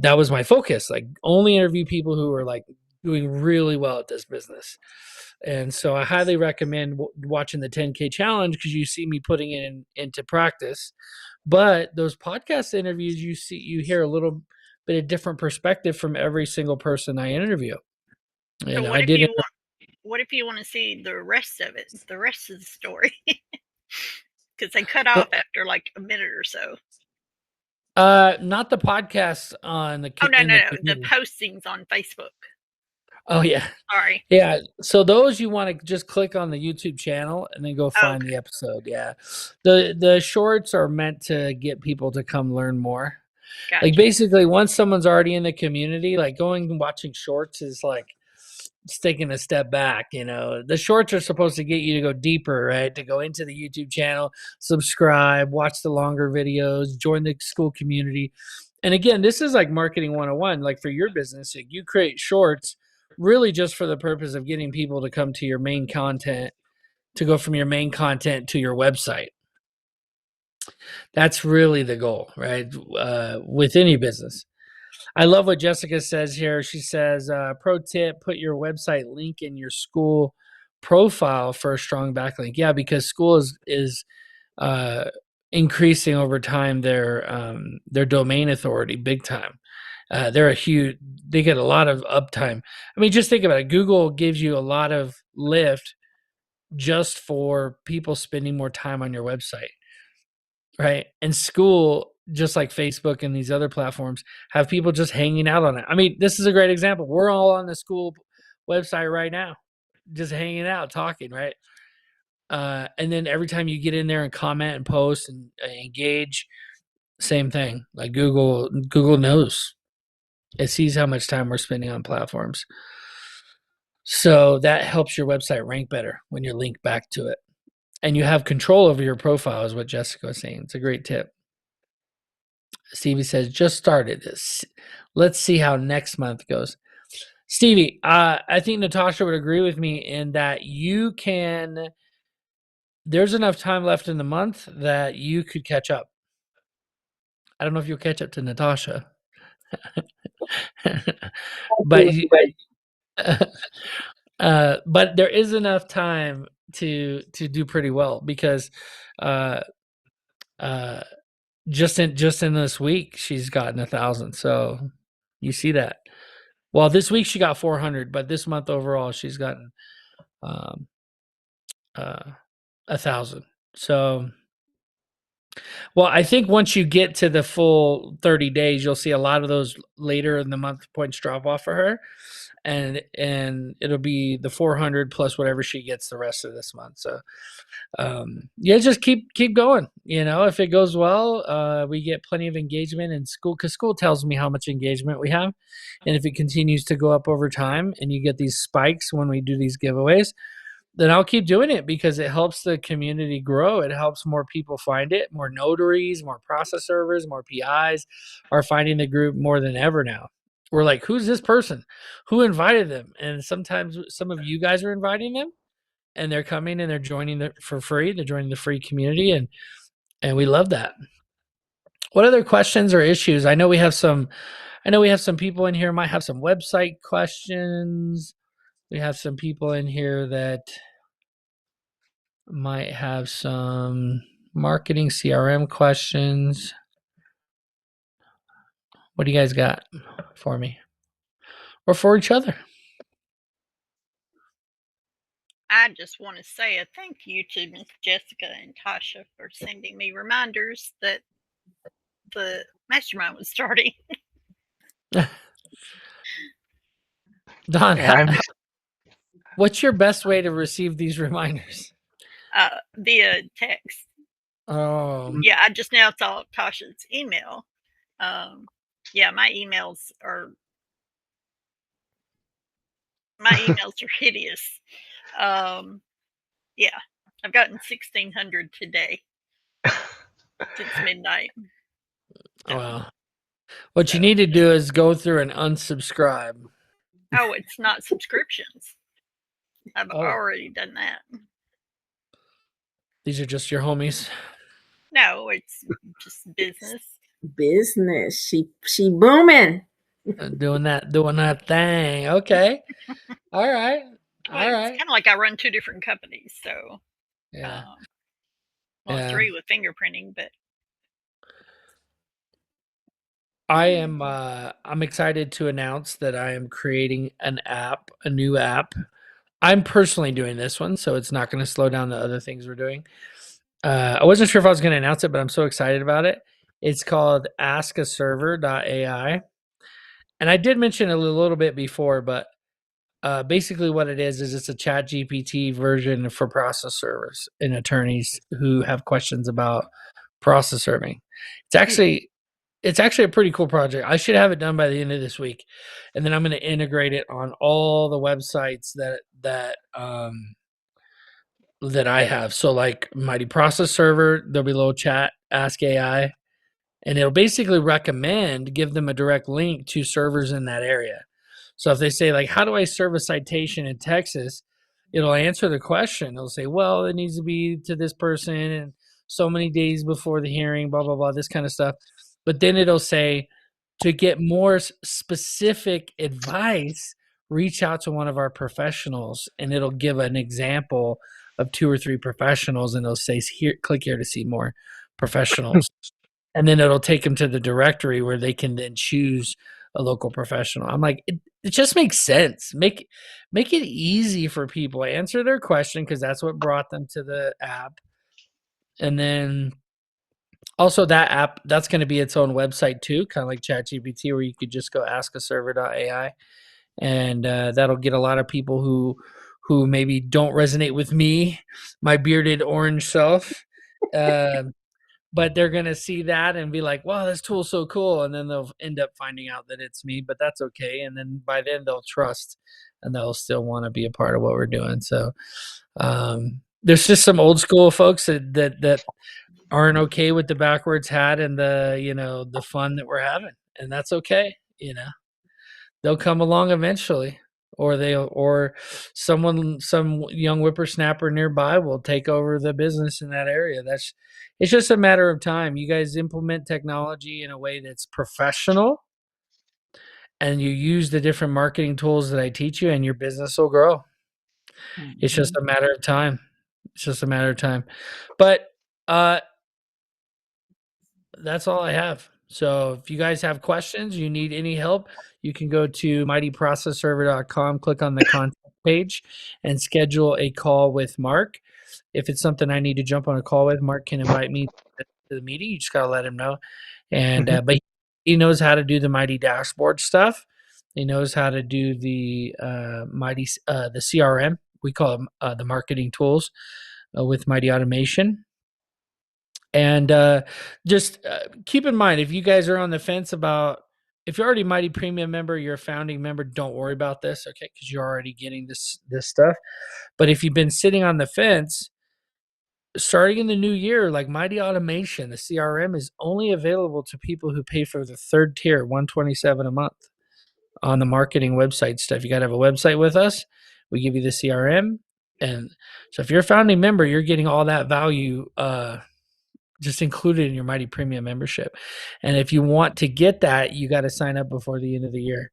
that was my focus, like only interview people who are like doing really well at this business. And so I highly recommend watching the 10K challenge because you see me putting it into practice. But those podcast interviews, you hear a little bit of different perspective from every single person I interview. And so I did what if you want to see the rest of it, the rest of the story? Because they cut off after like a minute or so. not the podcast on the Oh no, in no, the no, the community. postings on Facebook. Oh yeah. Sorry. Yeah. So those you want to just click on the YouTube channel and then go find Okay. the episode. Yeah. The shorts are meant to get people to come learn more. Gotcha. Like basically once someone's already in the community, like going and watching shorts is like it's taking a step back. The shorts are supposed to get you to go deeper, right? To go into the YouTube channel, subscribe, watch the longer videos, join the school community. And again, this is like marketing 101. Like for your business, like you create shorts really just for the purpose of getting people to come to your main content, to go from your main content to your website. That's really the goal, right? With any business. I love what Jessica says here. She says, pro tip, put your website link in your school profile for a strong backlink. Yeah, because school is increasing over time their domain authority big time. They're a huge. They get a lot of uptime. I mean, just think about it. Google gives you a lot of lift just for people spending more time on your website, right? And school, just like Facebook and these other platforms, have people just hanging out on it. I mean, this is a great example. We're all on the school website right now, just hanging out, talking, right? And then every time you get in there and comment and post and engage, same thing. Like Google knows. It sees how much time we're spending on platforms. So that helps your website rank better when you're linked back to it. And you have control over your profile, is what Jessica was saying. It's a great tip. Stevie says, just started this. Let's see how next month goes. Stevie, I think Natasha would agree with me in that there's enough time left in the month that you could catch up. I don't know if you'll catch up to Natasha. but but there is enough time to do pretty well because just in this week she's gotten 1,000. So you see that. Well, this week she got 400, but this month overall she's gotten 1,000. So, well, I think once you get to the full 30 days, you'll see a lot of those later in the month points drop off for her, and it'll be the 400 plus whatever she gets the rest of this month. So, yeah, just keep going. You know, if it goes well, we get plenty of engagement in school because school tells me how much engagement we have, and if it continues to go up over time, and you get these spikes when we do these giveaways, then I'll keep doing it because it helps the community grow. It helps more people find it. More notaries, more process servers, more PIs are finding the group more than ever now. We're like, who's this person? Who invited them? And sometimes some of you guys are inviting them, and they're coming and they're joining for free. They're joining the free community, and we love that. What other questions or issues? I know we have some people in here might have some website questions. We have some people in here that might have some marketing CRM questions. What do you guys got for me or for each other? I just want to say a thank you to Miss Jessica and Tasha for sending me reminders that the mastermind was starting. Don, Yeah, what's your best way to receive these reminders? Via text. Oh, Yeah, I just now saw Tasha's email. Yeah, my emails are hideous. Yeah, I've gotten 1,600 today since midnight. well, what you need to do is go through and unsubscribe. Oh, it's not subscriptions. I've already done that. These are just your homies. No, it's just business. Business. She booming. doing that thing. Okay. All right. Well, it's kind of like I run two different companies, so yeah. Three with fingerprinting, but I'm excited to announce that I am creating a new app. I'm personally doing this one, so it's not going to slow down the other things we're doing. I wasn't sure if I was going to announce it, but I'm so excited about it. It's called askaserver.ai. And I did mention it a little bit before, but basically what it is it's a chat GPT version for process servers and attorneys who have questions about process serving. It's actually a pretty cool project. I should have it done by the end of this week. And then I'm going to integrate it on all the websites that I have. So like Mighty Process Server, there'll be a little chat, Ask AI, and it'll basically give them a direct link to servers in that area. So if they say like, how do I serve a citation in Texas? It'll answer the question. It'll say, well, it needs to be to this person and so many days before the hearing, blah, blah, blah, this kind of stuff. But then it'll say, to get more specific advice, reach out to one of our professionals, and it'll give an example of 2 or 3 professionals, and it'll say, here, click here to see more professionals. And then it'll take them to the directory where they can then choose a local professional. I'm like, it just makes sense. Make it easy for people. Answer their question because that's what brought them to the app. And then also that app, that's going to be its own website too, kind of like ChatGPT, where you could just go askaserver.ai, and that'll get a lot of people who maybe don't resonate with me, my bearded orange self. But they're going to see that and be like, wow, this tool's so cool. And then they'll end up finding out that it's me, but that's okay. And then by then they'll trust and they'll still want to be a part of what we're doing. So there's just some old school folks that aren't okay with the backwards hat and the fun that we're having. And that's okay. They'll come along eventually, or some young whippersnapper nearby will take over the business in that area. It's just a matter of time. You guys implement technology in a way that's professional, and you use the different marketing tools that I teach you, and your business will grow. It's just a matter of time. But that's all I have. So if you guys have questions, you need any help, you can go to mightyprocessserver.com, click on the contact page, and schedule a call with Mark. If it's something I need to jump on a call with, Mark can invite me to the meeting. You just got to let him know. And but he knows how to do the Mighty dashboard stuff. He knows how to do the the CRM. We call them the marketing tools with Mighty Automation. And just keep in mind, if you guys are on the fence about, if you're already a Mighty Premium member, you're a founding member, don't worry about this, okay? Because you're already getting this stuff. But if you've been sitting on the fence, starting in the new year, like Mighty Automation, the CRM is only available to people who pay for the third tier, $127 a month on the marketing website stuff. You got to have a website with us. We give you the CRM. And so if you're a founding member, you're getting all that value just included in your Mighty Premium membership. And if you want to get that, you got to sign up before the end of the year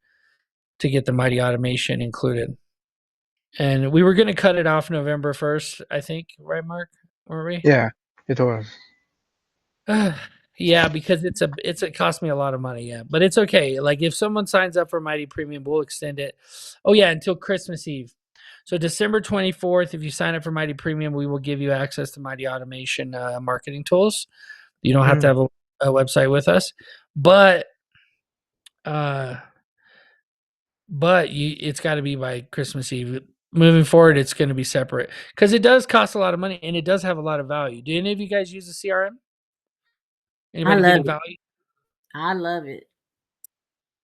to get the Mighty Automation included. And we were going to cut it off November 1st, I think, right, Mark? Were we? Yeah, it was. Yeah, because it cost me a lot of money. Yeah, but it's okay. Like if someone signs up for Mighty Premium, we'll extend it. Oh yeah, until Christmas Eve. So December 24th, if you sign up for Mighty Premium, we will give you access to Mighty Automation marketing tools. You don't have to have a website with us, but it's got to be by Christmas Eve. Moving forward, it's going to be separate because it does cost a lot of money and it does have a lot of value. Do any of you guys use the CRM? Anybody getting value? I love it.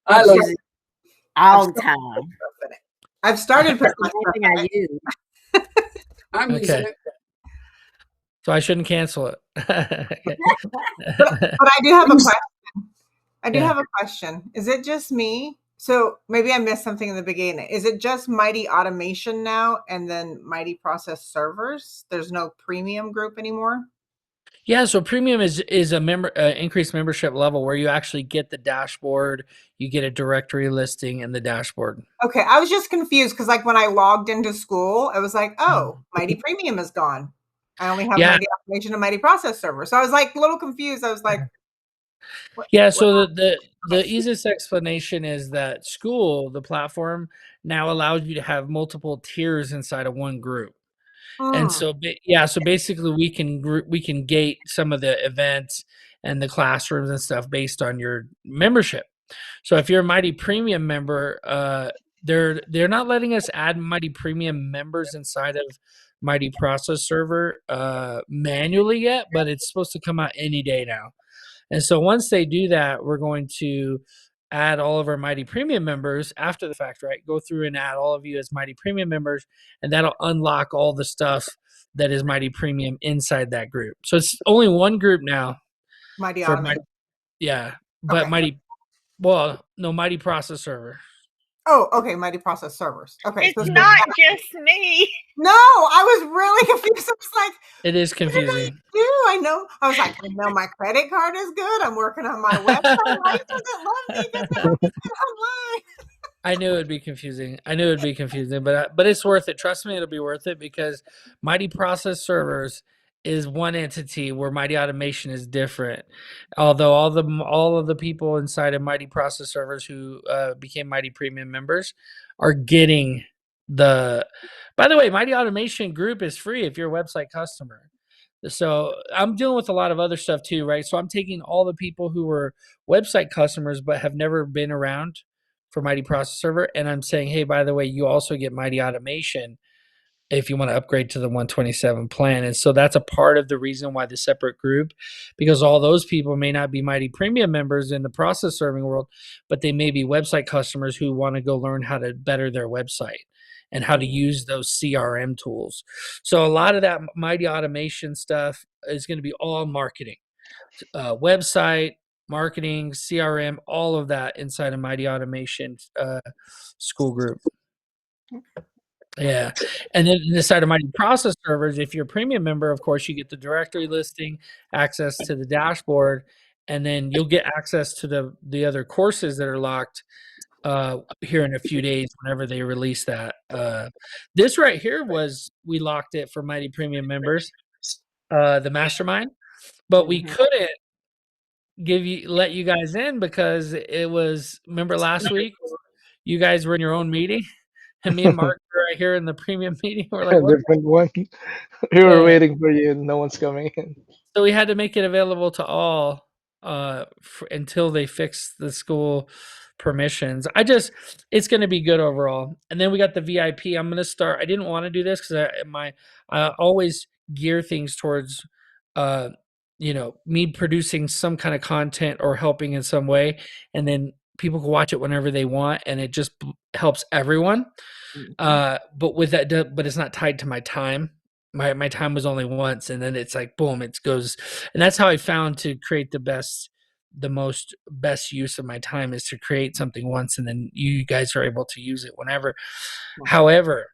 I love use it all the time. I've started putting my That's the only thing I use. I'm using it. So I shouldn't cancel it. But I do have a question. Have a question. Is it just me? So maybe I missed something in the beginning. Is it just Mighty Automation now and then Mighty Process Servers? There's no premium group anymore? Yeah, so premium is a increased membership level where you actually get the dashboard, you get a directory listing and the dashboard. Okay, I was just confused because like when I logged into school, I was like, oh, Mighty Premium is gone. I only have Mighty Automation and Mighty Process Server. So I was like a little confused. I was like, so the easiest explanation is that School, the platform, now allows you to have multiple tiers inside of one group. And so basically we can gate some of the events and the classrooms and stuff based on your membership. So if you're a Mighty Premium member, they're not letting us add Mighty Premium members inside of Mighty Process Server manually yet, but it's supposed to come out any day now. And so once they do that, we're going to add all of our Mighty Premium members after the fact, right? Go through and add all of you as Mighty Premium members, and that'll unlock all the stuff that is Mighty Premium inside that group. So it's only one group now. Mighty Automation. But Mighty Process Server. Oh, okay, Mighty Process Servers. Okay. It's not just me. No, I was really confused. I was like, it is confusing. I know. I was like, I know my credit card is good. I'm working on my website. Why does it love me? Does it let me get online? I knew it'd be confusing. But it's worth it. Trust me, it'll be worth it because Mighty Process Servers is one entity where Mighty Automation is different. Although all of the people inside of Mighty Process Servers who became Mighty Premium members are getting the. By the way, Mighty Automation Group is free if you're a website customer. So I'm dealing with a lot of other stuff too, right? So I'm taking all the people who were website customers but have never been around for Mighty Process Server, and I'm saying, hey, by the way, you also get Mighty Automation if you want to upgrade to the 127 plan. And so that's a part of the reason why the separate group, because all those people may not be Mighty Premium members in the process serving world, but they may be website customers who want to go learn how to better their website and how to use those CRM tools. So a lot of that Mighty Automation stuff is going to be all marketing, website, marketing, CRM, all of that inside of Mighty Automation school group. Yeah. And then inside of Mighty Process Servers, if you're a premium member, of course, you get the directory listing, access to the dashboard, and then you'll get access to the other courses that are locked here in a few days whenever they release that. This right here we locked it for Mighty Premium members, the Mastermind, but we couldn't let you guys in because it was, remember last week, you guys were in your own meeting? And me and Mark were right here in the premium meeting. We're like, A what? different one. We were Yeah. waiting for you, and no one's coming in. So we had to make it available to all until they fix the school permissions. It's going to be good overall. And then we got the VIP. I'm going to start. I didn't want to do this because I always gear things towards, me producing some kind of content or helping in some way, and then people can watch it whenever they want, and it just helps everyone. But with that, but it's not tied to my time. My time was only once, and then it's like boom, it goes. And that's how I found to create the best use of my time is to create something once, and then you guys are able to use it whenever. However,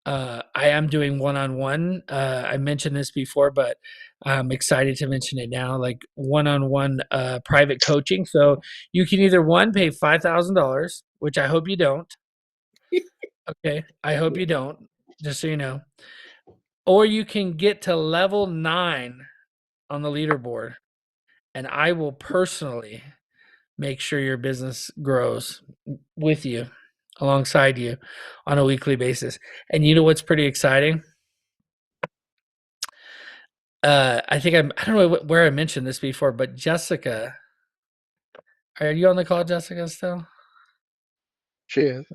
I am doing one-on-one. I mentioned this before, but I'm excited to mention it now, like one-on-one private coaching. So you can either pay $5,000, which I hope you don't. Okay, I hope you don't, just so you know. Or you can get to level 9 on the leaderboard, and I will personally make sure your business grows with you, alongside you on a weekly basis. And you know what's pretty exciting? I think I don't know where I mentioned this before, but Jessica, are you on the call, Jessica, still? She is.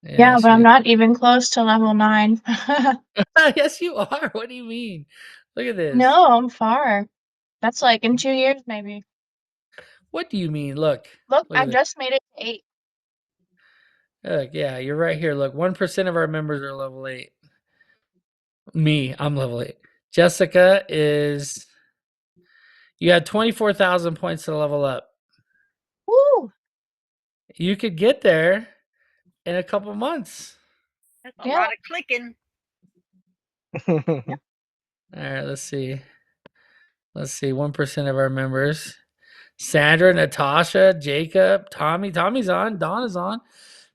Yeah, but I'm she not even close to level 9. Yes, you are. What do you mean? Look at this. No, I'm far. That's like in 2 years, maybe. What do you mean? Look Look, I at this. just made it to 8. Look, yeah, you're right here. Look, 1% of our members are level 8. Me, I'm level 8. Jessica is, you had 24,000 points to level up. Woo! You could get there in a couple months. That's a Yeah. lot of clicking. All right, let's see. 1% of our members. Sandra, Natasha, Jacob, Tommy. Tommy's on. Don is on.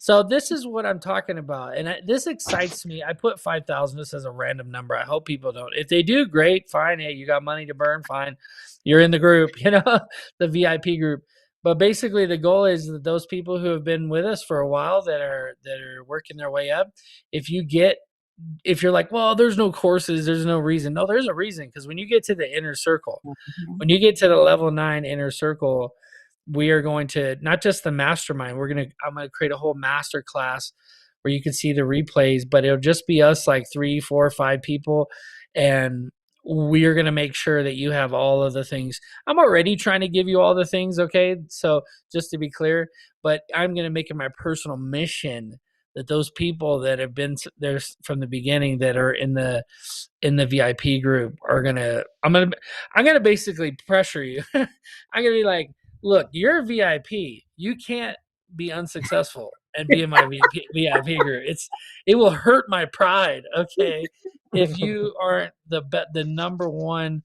So this is what I'm talking about. And this excites me. I put 5,000 just as a random number. I hope people don't. If they do, great, fine. Hey, you got money to burn, fine. You're in the group, the VIP group. But basically the goal is that those people who have been with us for a while that are working their way up, if you're like, well, there's no courses, there's no reason. No, there's a reason, because when you get to the inner circle, when you get to the level 9 inner circle, we are going to, not just the mastermind, I'm going to create a whole master class where you can see the replays, but it'll just be us, like 3, 4, 5 people. And we are going to make sure that you have all of the things. I'm already trying to give you all the things. Okay. So just to be clear, but I'm going to make it my personal mission that those people that have been there from the beginning that are in the VIP group I'm gonna basically pressure you. I'm gonna be like, look, you're a VIP. You can't be unsuccessful and be in my VIP group. It will hurt my pride, okay, if you aren't the number one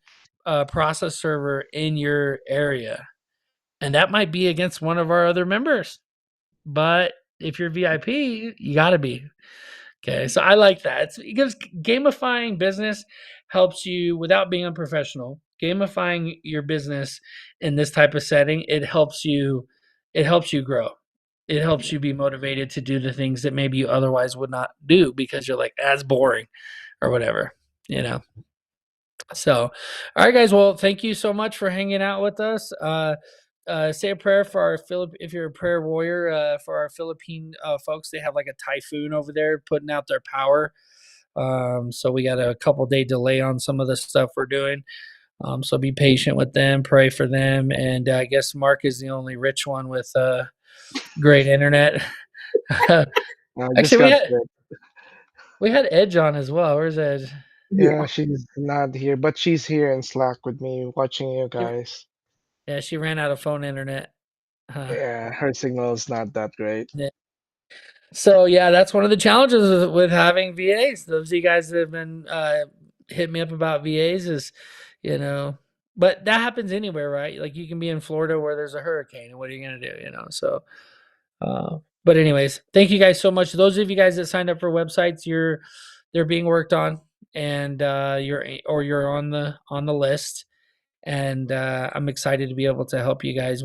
process server in your area, and that might be against one of our other members. But if you're VIP, you got to be, Okay, so I like that. It's because gamifying business helps you without being unprofessional. Gamifying your business in this type of setting, it helps you grow. It helps you be motivated to do the things that maybe you otherwise would not do because you're like, that's boring or whatever, you know. So, all right, guys. Well, thank you so much for hanging out with us. Say a prayer for our if you're a prayer warrior, for our Philippine folks. They have like a typhoon over there putting out their power. So we got a couple day delay on some of the stuff we're doing. So be patient with them, pray for them. And I guess Mark is the only rich one with great internet. I just Actually, got we had Edge on as well. Where's Edge? yeah, she's not here, but she's here in Slack with me watching you guys. Yeah, she ran out of phone internet. Yeah, her signal is not that great. Yeah. So yeah, that's one of the challenges with having VAs. Those of you guys that have been hitting me up about VAs is, you know, but that happens anywhere, right? Like you can be in Florida where there's a hurricane, and what are you gonna do, you know? So, but anyways, thank you guys so much. Those of you guys that signed up for websites, they're being worked on, and you're on the list. And I'm excited to be able to help you guys.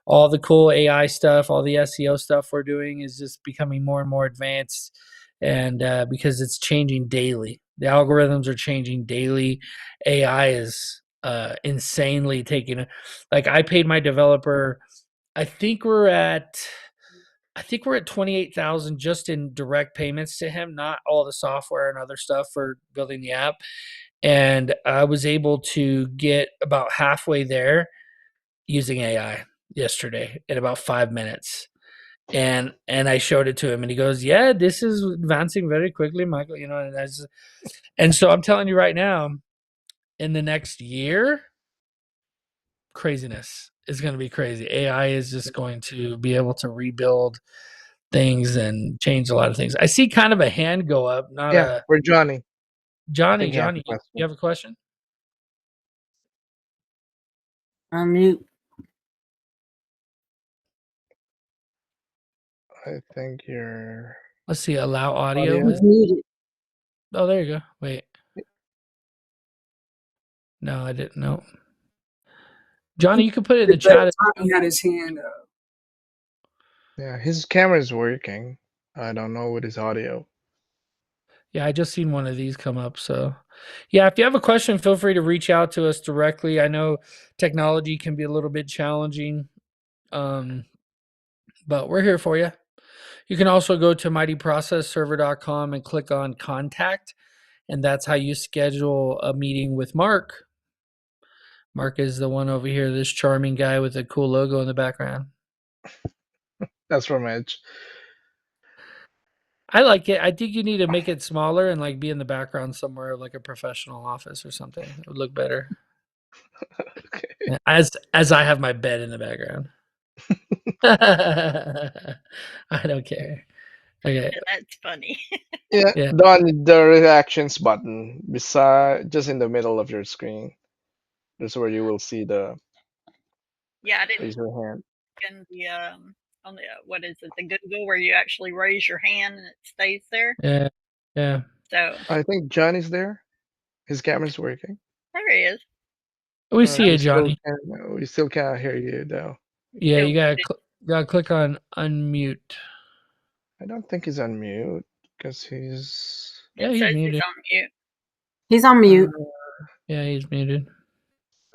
All the cool AI stuff, all the SEO stuff we're doing is just becoming more and more advanced, and because it's changing daily, the algorithms are changing daily. AI is insanely taking like I paid my developer. I think we're at 28,000 just in direct payments to him, not all the software and other stuff for building the app. And I was able to get about halfway there using AI yesterday in about 5 minutes. And I showed it to him and he goes, "Yeah, this is advancing very quickly, Michael." You know, and so I'm telling you right now, in the next year, craziness is going to be crazy. AI is just going to be able to rebuild things and change a lot of things. I see kind of a hand go up, not Yeah, a we're Johnny. I Johnny. think you have a Johnny, you question. have a question? Unmute. I think you're Let's see. Allow audio. audio. He's muted. Oh, there you go. Wait. No, I didn't. No. Johnny, you can put it in the chat. Tommy had his hand up. Yeah, his camera is working. I don't know with his audio. Yeah, I just seen one of these come up. So, yeah, if you have a question, feel free to reach out to us directly. I know technology can be a little bit challenging, but we're here for you. You can also go to mightyprocessserver.com and click on contact, and that's how you schedule a meeting with Mark. Mark is the one over here, this charming guy with a cool logo in the background. That's from Edge. I like it. I think you need to make it smaller and like be in the background somewhere, like a professional office or something. It would look better. Okay. Yeah, as I have my bed in the background. I don't care. Okay. That's funny. Yeah, Yeah. Don, the reactions button beside, just in the middle of your screen. That's where you will see the Yeah, I didn't raise your hand. in the on the what is it, the Google where you actually raise your hand and it stays there. Yeah. Yeah. So I think Johnny's there. His camera's working. there he is. We see it, Johnny. We still can't hear you though. Yeah, Still you gotta click on unmute. I don't think he's on mute because he's. Yeah, It he's says he's muted. on mute. He's on mute. Yeah, he's muted.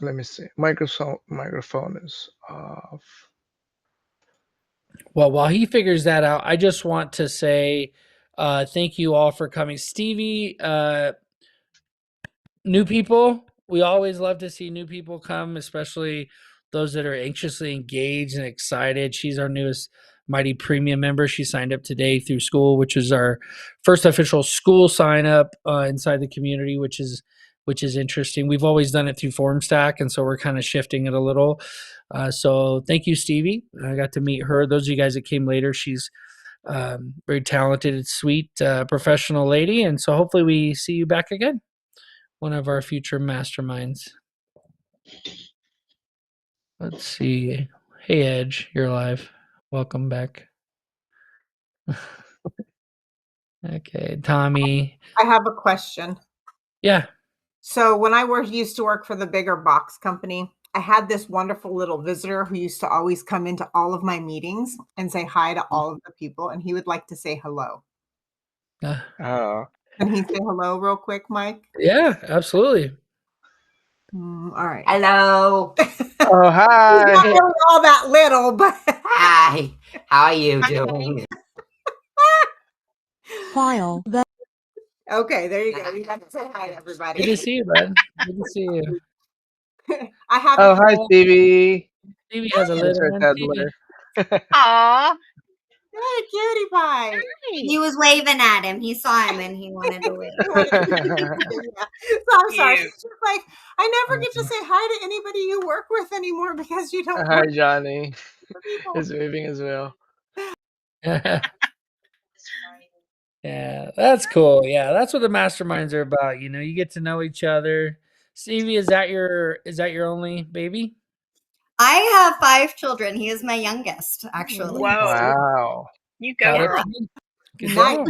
Let me see. Microphone is off. Well, while he figures that out, I just want to say thank you all for coming. Stevie, new people, we always love to see new people come, especially those that are anxiously engaged and excited. She's our newest Mighty Premium member. She signed up today through school, which is our first official school sign up inside the community, which is interesting. We've always done it through FormStack, and so we're kind of shifting it a little. So thank you, Stevie. I got to meet her. Those of you guys that came later, she's very talented, sweet, professional lady, and so hopefully we see you back again, one of our future masterminds. Let's see. Hey, Edge, you're live. Welcome back. Okay, Tommy. I have a question. Yeah. So when I used to work for the bigger box company, I had this wonderful little visitor who used to always come into all of my meetings and say hi to all of the people, and he would like to say hello. Oh. Can he say hello real quick, Mike? Yeah, absolutely. All right. Hello. Oh, He's hi. not really all that little, but Hi. How are you doing? File. okay, there you go. You have to say hi to everybody. Good to see you, bud. Good to see you. I have Oh, it. hi, Stevie. Stevie has a That's little our one. toddler. Aw. Hey, cutie pie. He was waving at him. He saw him and he wanted to wave. Yeah. So I'm sorry. Cute. It's just like I never get to say hi to anybody you work with anymore because you don't Hi, work Johnny. with people. He's waving as well. Yeah, that's cool. Yeah, that's what the masterminds are about. You know, you get to know each other. Stevie, is that your only baby? I have 5 children. He is my youngest, actually. Whoa. Wow. You go, Got it. girl. Good Nice. job.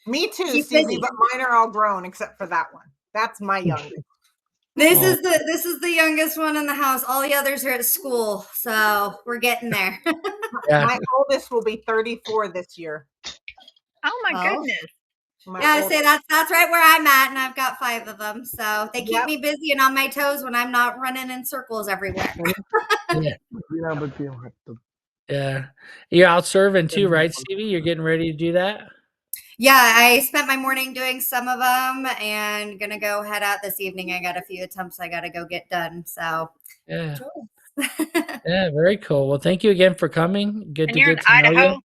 Me too, He's Stevie, busy. but mine are all grown except for that one. That's my youngest. This Oh. is the youngest one in the house. All the others are at school, so we're getting there. Yeah. My oldest will be 34 this year. Oh my Oh. goodness. My Yeah, I oldest. say that's right where I'm at, and I've got 5 of them. So they keep Yep. me busy and on my toes when I'm not running in circles everywhere. Yeah. You're out serving too, right, Stevie? You're getting ready to do that? Yeah, I spent my morning doing some of them and gonna go head out this evening. I got a few attempts I gotta go get done. So Yeah. Yeah, very cool. Well, thank you again for coming. Good And to you're in get to know you. Idaho?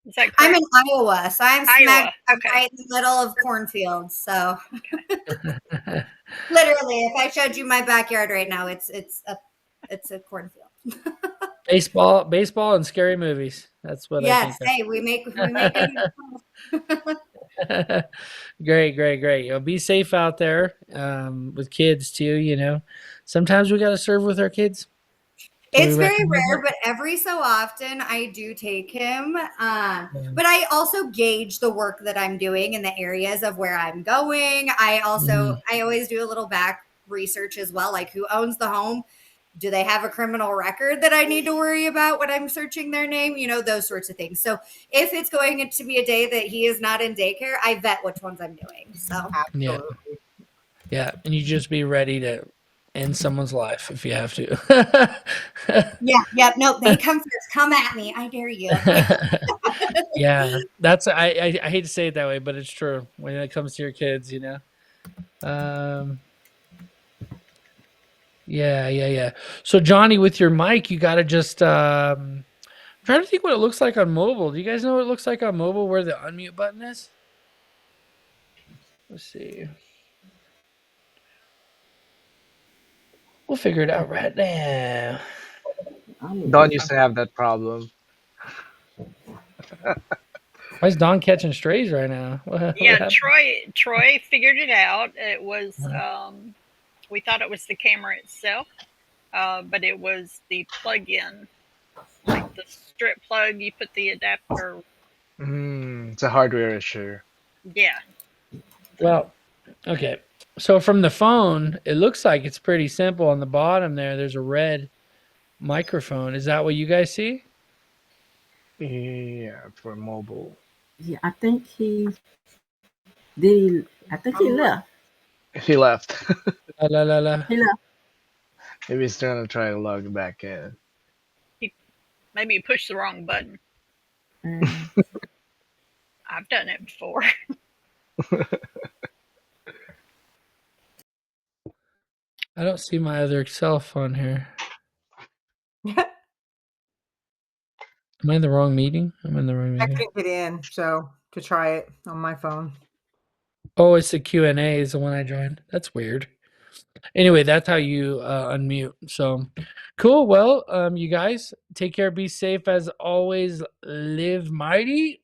Is that I'm correct? in Iowa, so I'm Iowa. smack Okay. right in the middle of cornfields. So literally, if I showed you my backyard right now, it's a cornfield. Baseball and scary movies. That's what Yes, I hey, we make it. Great. You know, be safe out there with kids too, you know. Sometimes we got to serve with our kids. Can we It's very recommend rare, that? but every so often I do take him. But I also gauge the work that I'm doing in the areas of where I'm going. I always do a little back research as well, like who owns the home. Do they have a criminal record that I need to worry about when I'm searching their name? You know, those sorts of things. So if it's going to be a day that he is not in daycare, I vet which ones I'm doing. So Yeah, and you just be ready to end someone's life if you have to. yeah, no, they come first. Come at me. I dare you. Yeah, that's I hate to say it that way, but it's true when it comes to your kids, you know. Yeah. So Johnny, with your mic, you got to just I'm trying to think what it looks like on mobile. Do you guys know what it looks like on mobile where the unmute button is? Let's see. We'll figure it out right now. Don used to have that problem. Why is Don catching strays right now? What Yeah, happened? Troy figured it out. It was we thought it was the camera itself, but it was the plug-in, like the strip plug. You put the adapter. It's a hardware issue. Yeah. Well, okay. So from the phone, it looks like it's pretty simple. On the bottom there's a red microphone. Is that what you guys see? Yeah, for mobile. Yeah, I think he did. I think he left. He left. La, la, la, la. He left. Maybe he's trying to try to log back in. Maybe you pushed the wrong button. I've done it before. I don't see my other Excel phone here. Am I in the wrong meeting? I'm in the wrong I meeting. couldn't get in, so to try it on my phone. Oh, it's the Q&A is the one I joined. That's weird. Anyway, that's how you unmute. So cool. Well, you guys take care. Be safe as always. Live mighty.